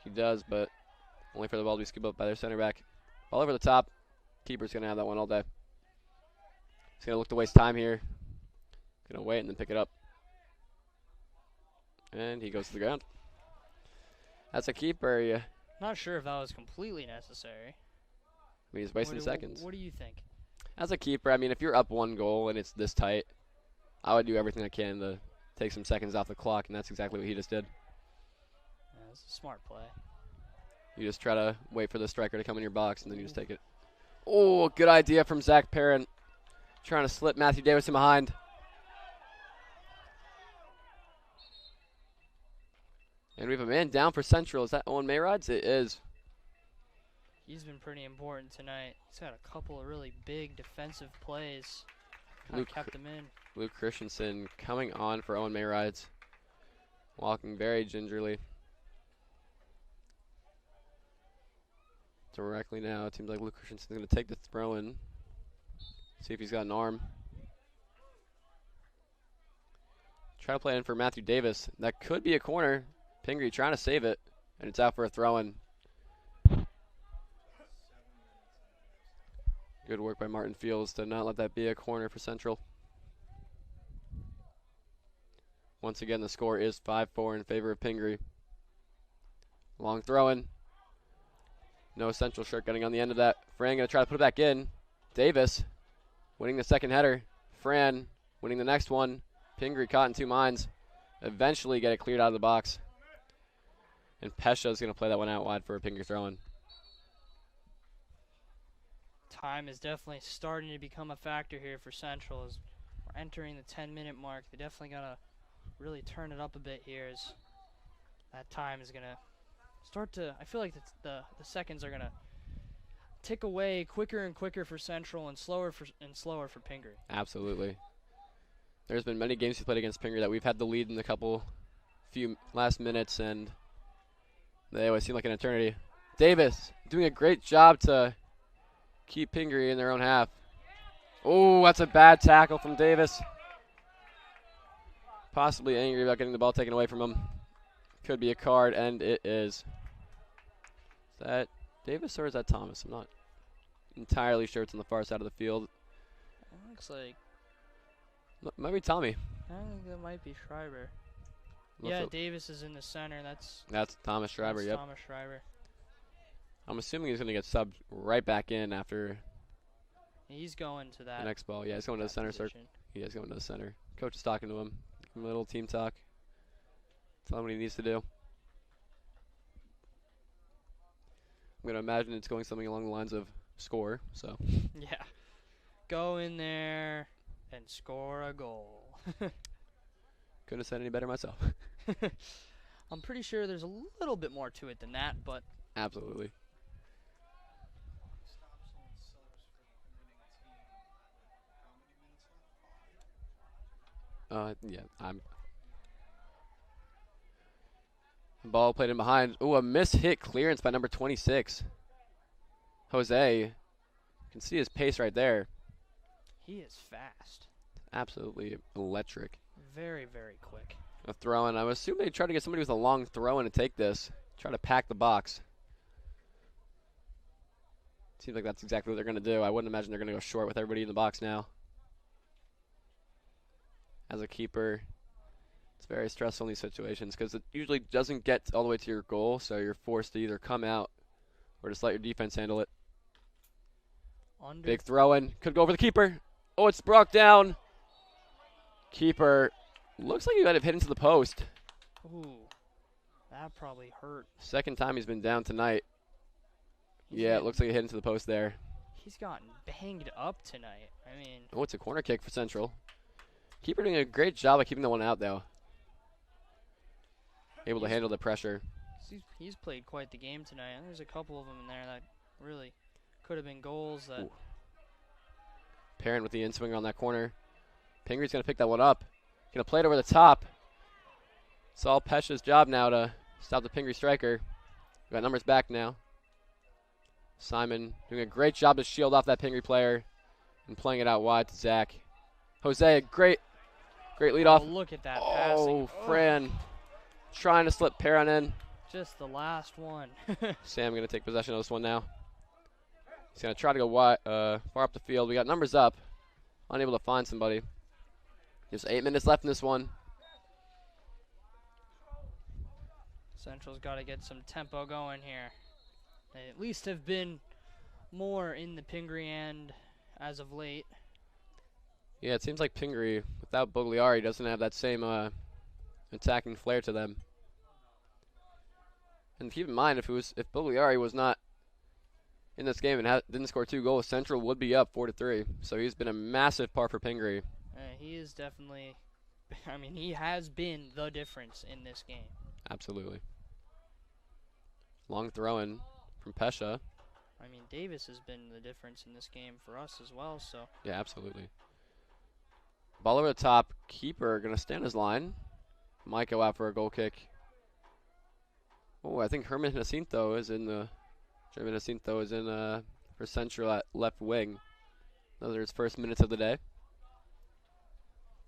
He does, but only for the ball to be scooped up by their center back. All over the top. Keeper's going to have that one all day. He's going to look to waste time here. Going to wait and then pick it up. And he goes to the ground. That's a keeper. Yeah. Not sure if that was completely necessary. I mean, he's wasting seconds. What do you think? As a keeper, I mean, if you're up 1 goal and it's this tight, I would do everything I can to take some seconds off the clock, and that's exactly what he just did. Yeah, it's a smart play. You just try to wait for the striker to come in your box, and then you just take it. Oh, good idea from Zach Perrin. Trying to slip Matthew Davis in behind. And we have a man down for Central. Is that Owen Mayrods? It is. He's been pretty important tonight. He's got a couple of really big defensive plays. Kind of Luke kept him in. Luke Christensen coming on for Owen Mayrides. Walking very gingerly. Directly now, it seems like Luke Christensen's going to take the throw in. See if he's got an arm. Try to play in for Matthew Davis. That could be a corner. Pingry trying to save it, and it's out for a throw-in. Good work by Martin Fields to not let that be a corner for Central. Once again, the score is 5-4 in favor of Pingry. Long throw-in. No Central shirt getting on the end of that. Fran going to try to put it back in. Davis winning the second header. Fran winning the next one. Pingry caught in 2 minds. Eventually get it cleared out of the box. And Pesha is going to play that one out wide for a Pingry throw-in. Time is definitely starting to become a factor here for Central as we're entering the 10-minute mark. They definitely got to really turn it up a bit here as that time is going to start to, I feel like the seconds are going to tick away quicker and quicker for Central and slower for Pingry. Absolutely. There's been many games we played against Pingry that we've had the lead in the few last minutes, and they always seem like an eternity. Davis doing a great job to keep Pingry in their own half. Oh, that's a bad tackle from Davis. Possibly angry about getting the ball taken away from him. Could be a card, and it is. Is that Davis or is that Thomas? I'm not entirely sure. It's on the far side of the field. It looks like Might be Tommy. I think that might be Schreiber. Looks Yeah, like- Davis is in the center. That's Thomas Schreiber, that's yep. Thomas Schreiber. I'm assuming he's going to get subbed right back in after He's going to that. the next ball. Yeah, he's going to the that center circle. position. He is going to the center. Coach is talking to him. Give him a little team talk. Tell him what he needs to do. I'm going to imagine it's going something along the lines of score. So Yeah. Go in there and score a goal. couldn't have said any better myself. I'm pretty sure there's a little bit more to it than that, but Absolutely. Yeah, Ball played in behind. Ooh, a mishit clearance by number 26. Jose. You can see his pace right there. He is fast. Absolutely electric. Very, very quick. A throw in. I would assume they try to get somebody with a long throw in to take this. Try to pack the box. Seems like that's exactly what they're going to do. I wouldn't imagine they're going to go short with everybody in the box now. As a keeper, it's very stressful in these situations because it usually doesn't get all the way to your goal, so you're forced to either come out or just let your defense handle it. Big throw in. Could go over the keeper. Oh, it's brought down. Keeper looks like he might have hit into the post. Ooh, that probably hurt. Second time he's been down tonight. Yeah, it looks like he hit into the post there. He's gotten banged up tonight. I mean. Oh, it's a corner kick for Central. Keeper doing a great job of keeping that one out, though. Able to handle the pressure. He's played quite the game tonight. And there's a couple of them in there that really could have been goals. That. Ooh. Parent with the in-swinger on that corner. Pingry's going to pick that one up. Going to play it over the top. It's all Pesha's job now to stop the Pingry striker. We got numbers back now. Simon doing a great job to shield off that Pingry player and playing it out wide to Zach. Jose, great lead off. Look at that passing. passing. Fran trying to slip Perrin in. Just the last one. Sam going to take possession of this one now. He's going to try to go wide, far up the field. We got numbers up. Unable to find somebody. Just 8 minutes left in this one. Central's got to get some tempo going here. They at least have been more in the Pingry end as of late. Yeah, it seems like Pingry, without Bugliari, doesn't have that same attacking flair to them. And keep in mind, if Bugliari was not in this game and didn't score 2 goals, Central would be up 4-3. So he's been a massive part for Pingry. He is definitely, I mean, he has been the difference in this game. Absolutely. Long throw-in from Pesha. I mean, Davis has been the difference in this game for us as well. So. Yeah, absolutely. Ball over the top. Keeper going to stand his line. Might go out for a goal kick. Oh, I think Herman Jacinto is in for Central at left wing. Those are his first minutes of the day.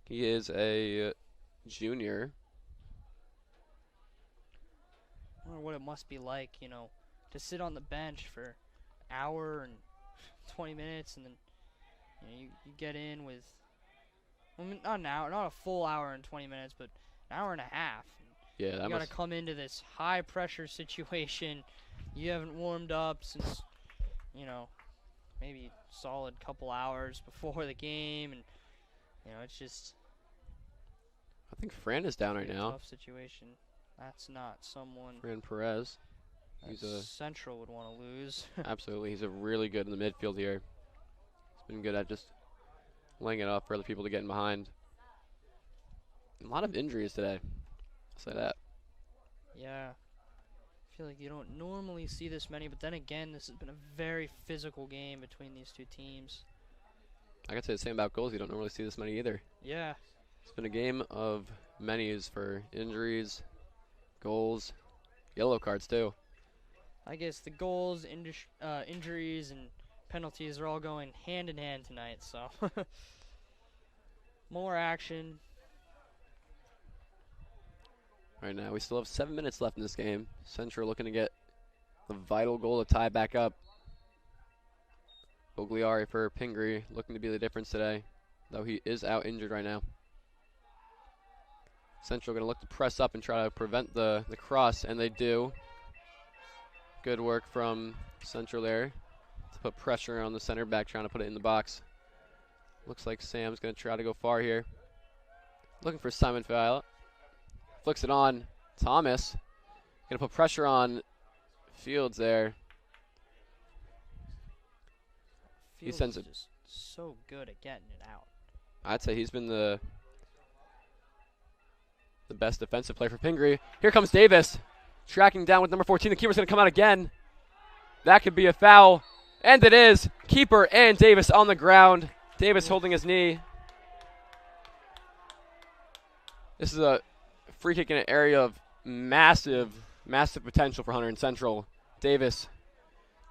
He is a junior. I wonder what it must be like, you know, to sit on the bench for an hour and 20 minutes, and then you get in with, well, not an hour, not a full hour and 20 minutes, but an hour and a half. Yeah, that you got to come into this high pressure situation. You haven't warmed up since, you know, maybe solid couple hours before the game, and you know, it's just. I think Fran is down right now. Tough situation. That's not someone. Fran Perez. He's a Central would want to lose. Absolutely, he's a really good in the midfield here. He's been good at just laying it off for other people to get in behind. A lot of injuries today. I'll say that. Yeah. I feel like you don't normally see this many, but then again, this has been a very physical game between these two teams. I could say the same about goals. You don't normally see this many either. Yeah. It's been a game of many's for injuries, goals, yellow cards too. I guess the goals, injuries, and penalties are all going hand in hand tonight, so. More action. Right now, we still have 7 minutes left in this game. Central looking to get the vital goal to tie back up. Bugliari for Pingry looking to be the difference today, though he is out injured right now. Central going to look to press up and try to prevent the cross, and they do. Good work from Central there to put pressure on the center back, trying to put it in the box. Looks like Sam's going to try to go far here. Looking for Simon Fiala. Flicks it on. Thomas going to put pressure on Fields there. Fields He sends it. Just so good at getting it out. I'd say he's been the best defensive player for Pingry. Here comes Davis, tracking down with number 14. The keeper's going to come out again. That could be a foul, and it is. Keeper and Davis on the ground. Davis holding his knee. This is a free kick in an area of massive potential for Hunterdon Central. Davis,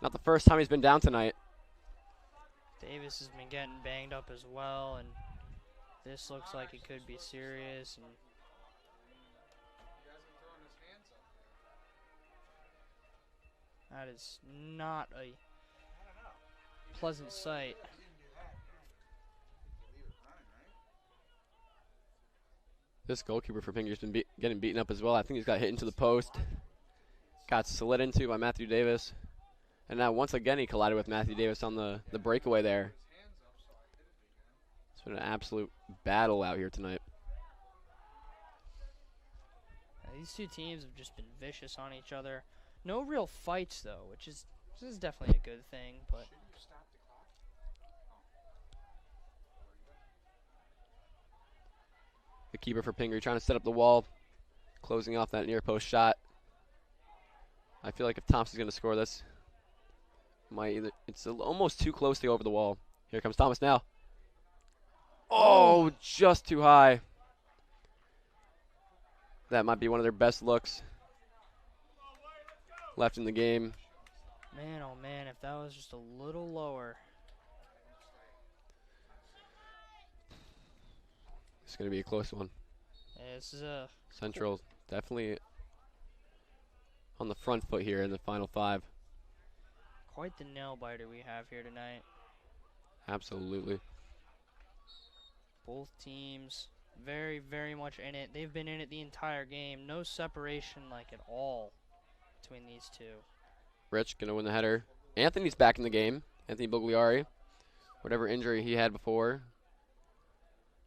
not the first time he's been down tonight. Davis has been getting banged up as well, and this looks like it could be serious. And that is not a pleasant sight. This goalkeeper for Pingry's been getting beaten up as well. I think he's got hit into the post. Got slid into by Matthew Davis. And now once again he collided with Matthew Davis on the breakaway there. It's been an absolute battle out here tonight. These two teams have just been vicious on each other. No real fights though, which is definitely a good thing. But the keeper for Pingry trying to set up the wall, closing off that near post shot. I feel like if Thompson's going to score this, it's almost too close to go over the wall. Here comes Thomas now. Oh, just too high. That might be one of their best looks left in the game. man, oh man, if that was just a little lower. It's going to be a close one. Yeah, this is a Central definitely on the front foot here in the final 5. quite the nail biter we have here tonight. Absolutely. Both teams very, very much in it. They've been in it the entire game. No separation like at all between these two. Rich going to win the header. Anthony's back in the game. Anthony Bugliari. Whatever injury he had before,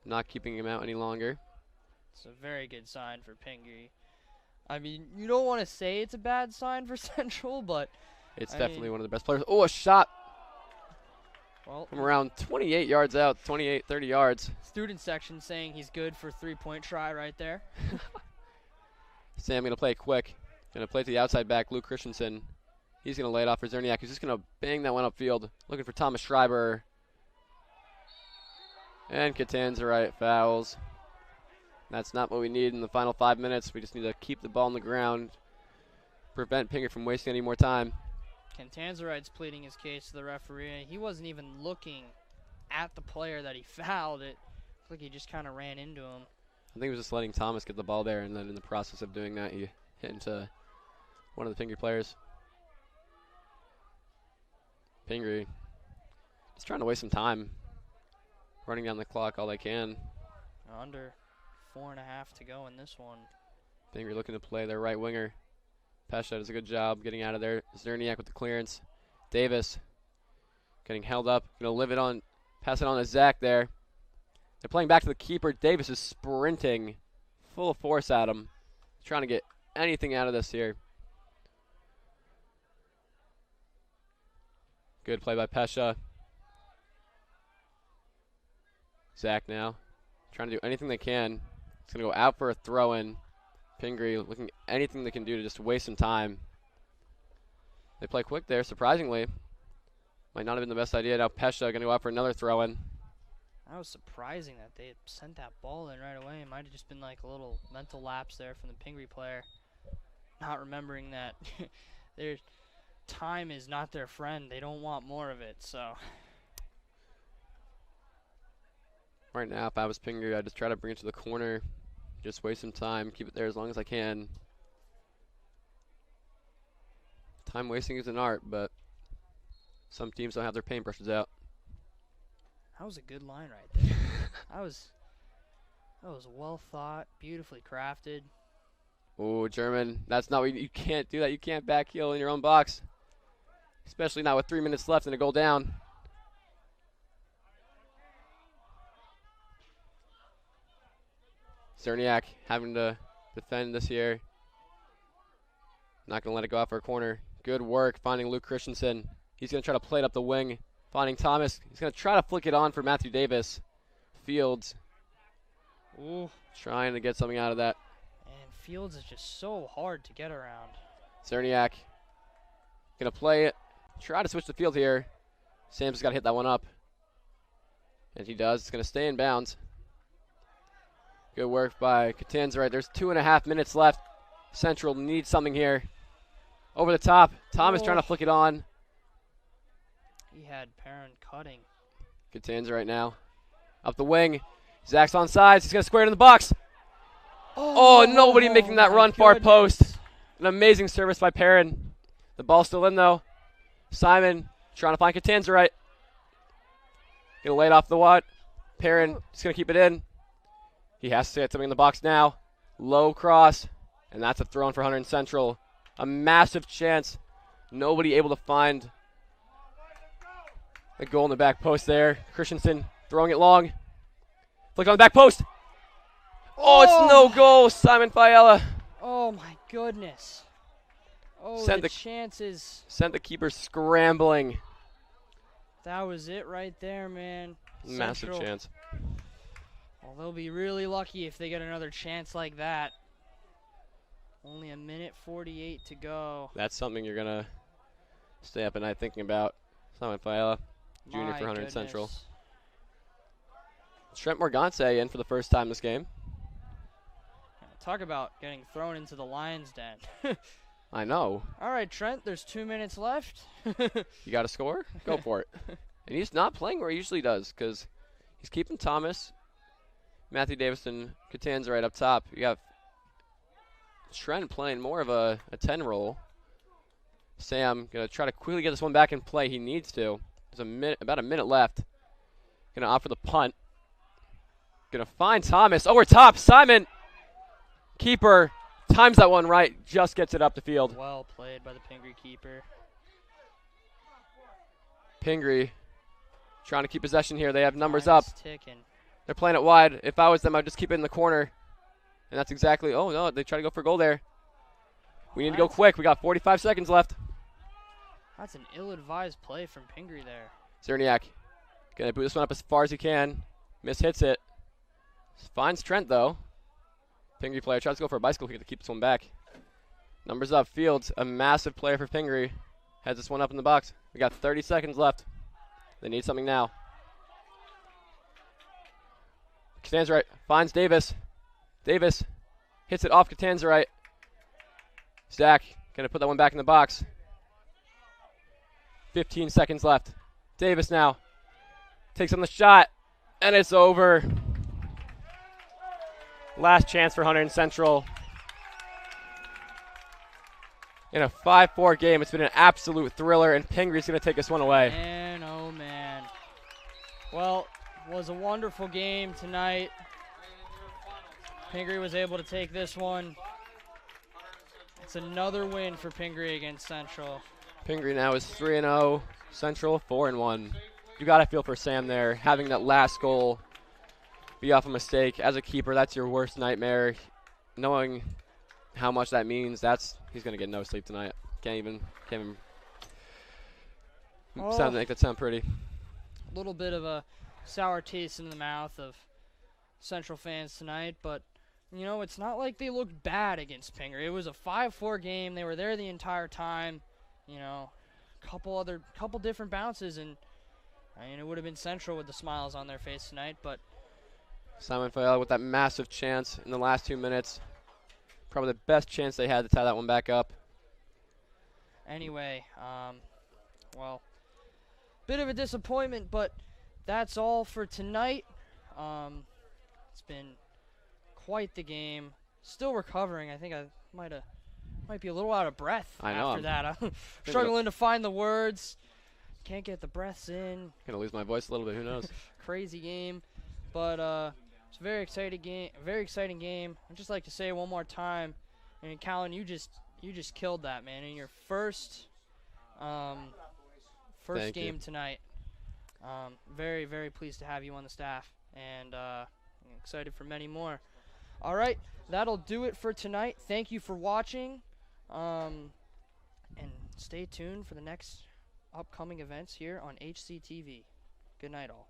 not keeping him out any longer. It's a very good sign for Pingry. I mean, you don't want to say it's a bad sign for Central, but It's I definitely mean, one of the best players. Oh, a shot well, from around 28 yards out, 28, 30 yards. student section saying he's good for 3-point try right there. Sam going to play quick. Going to play to the outside back, Luke Christensen. He's going to lay it off for Zerniak. He's just going to bang that one upfield. Looking for Thomas Schreiber. And Catanzarite fouls. That's not what we need in the final 5 minutes. We just need to keep the ball on the ground, prevent Pingry from wasting any more time. Cantanzarite's pleading his case to the referee. He wasn't even looking at the player that he fouled. It looked like he just kind of ran into him. I think he was just letting Thomas get the ball there, and then in the process of doing that, he hit into one of the Pingry players. Pingry just trying to waste some time, running down the clock all they can. Under 4.5 to go in this one. Pingry looking to play their right winger. Pesha does a good job getting out of there. Zerniak with the clearance. Davis getting held up. Going to live it on, pass it on to Zach there. They're playing back to the keeper. Davis is sprinting full force at him. Trying to get anything out of this here. Good play by Pesha. Zach now trying to do anything they can. It's going to go out for a throw-in. Pingry looking at anything they can do to just waste some time. They play quick there, surprisingly. Might not have been the best idea. Now Pesha going to go out for another throw-in. That was surprising that they sent that ball in right away. It might have just been like a little mental lapse there from the Pingry player. Not remembering that their time is not their friend. They don't want more of it, so. Right now, if I was Pingry, I'd just try to bring it to the corner. Just waste some time, keep it there as long as I can. Time wasting is an art, but some teams don't have their paintbrushes out. That was a good line right there. that was well thought, beautifully crafted. Oh, German, that's not what you can't do that. You can't back heel in your own box, especially not with 3 minutes left and a goal down. Zerniak having to defend this here. Not going to let it go out for a corner. Good work finding Luke Christensen. He's going to try to play it up the wing. Finding Thomas. He's going to try to flick it on for Matthew Davis. Fields. Ooh. Trying to get something out of that. And Fields is just so hard to get around. Zerniak going to play it. Try to switch the field here. Sam's got to hit that one up. And he does. It's going to stay in bounds. Good work by Catanzarite. There's 2.5 minutes left. Central needs something here. Over the top. Thomas trying to flick it on. He had Perrin cutting. Catanzarite now. Up the wing. Zach's on sides. He's going to square it in the box. Oh, nobody making that run far post. An amazing service by Perrin. The ball's still in, though. Simon trying to find Catanzarite. Gonna lay it off the what? Perrin just going to keep it in. He has to get something in the box now. Low cross. And that's a throw in for Hunterdon Central. A massive chance. Nobody able to find a goal in the back post there. Christensen throwing it long. Flick on the back post. Oh, it's no goal. Simon Fiala. Oh, my goodness. Oh, Sent the the- chances. Sent the keeper scrambling. That was it right there, man. Massive Central. chance. Well, they'll be really lucky if they get another chance like that. Only a minute 48 to go. That's something you're going to stay up at night thinking about. Simon Fiala, junior My for Hunterdon goodness. Central. Trent Morgante in for the first time this game. Talk about getting thrown into the lion's den. I know. All right, Trent, there's 2 minutes left. You got to score? Go for it. And he's not playing where he usually does because he's keeping Thomas, Matthew Davis, and Catanzarite up top. You got Trent playing more of a 10 role. Sam going to try to quickly get this one back in play. He needs to. There's about a minute left. Going to opt for the punt. Going to find Thomas. Over top. Simon. Keeper. Times that one right. Just gets it up the field. Well played by the Pingry keeper. Pingry trying to keep possession here. They have numbers Time's up. ticking. They're playing it wide. If I was them, I'd just keep it in the corner. And that's exactly, oh no, they try to go for goal there. We need to go quick. We got 45 seconds left. That's an ill-advised play from Pingry there. Zerniak gonna boot this one up as far as he can. Miss hits it. Finds Trent though. Pingry player tries to go for a bicycle kick to keep this one back. Numbers up. Fields, a massive player for Pingry. Has this one up in the box. We got 30 seconds left. They need something now. Catanzarite finds Davis. Davis hits it off Catanzarite. Zach gonna put that one back in the box. 15 seconds left. Davis now takes on the shot, and it's over. Last chance for Hunterdon Central. In a 5-4 game, it's been an absolute thriller, and Pingry's going to take this one away. Man, oh man. Well, it was a wonderful game tonight. Pingry was able to take this one. It's another win for Pingry against Central. Pingry now is 3-0. Central 4-1. You got to feel for Sam there, having that last goal be off a mistake. As a keeper, that's your worst nightmare. Knowing how much that means, he's going to get no sleep tonight. Can't even make that sound pretty. A little bit of a sour taste in the mouth of Central fans tonight, but you know, it's not like they looked bad against Pingry. It was a 5-4 game. They were there the entire time. You know, couple different bounces, and I mean, it would have been Central with the smiles on their face tonight, but Simon Fiala with that massive chance in the last 2 minutes. Probably the best chance they had to tie that one back up. anyway, well, bit of a disappointment, but that's all for tonight. It's been quite the game. Still recovering. I think I might be a little out of breath after that. I'm struggling to find the words. Can't get the breaths in. Gonna lose my voice a little bit. Who knows? Crazy game, but it's a very exciting game. Very exciting game. I'd just like to say one more time, and Callan, you just killed that, man, in your first Thank game you. tonight. Very, very pleased to have you on the staff, and I'm excited for many more. All right, that'll do it for tonight. Thank you for watching, and stay tuned for the next upcoming events here on HCTV. Good night, all.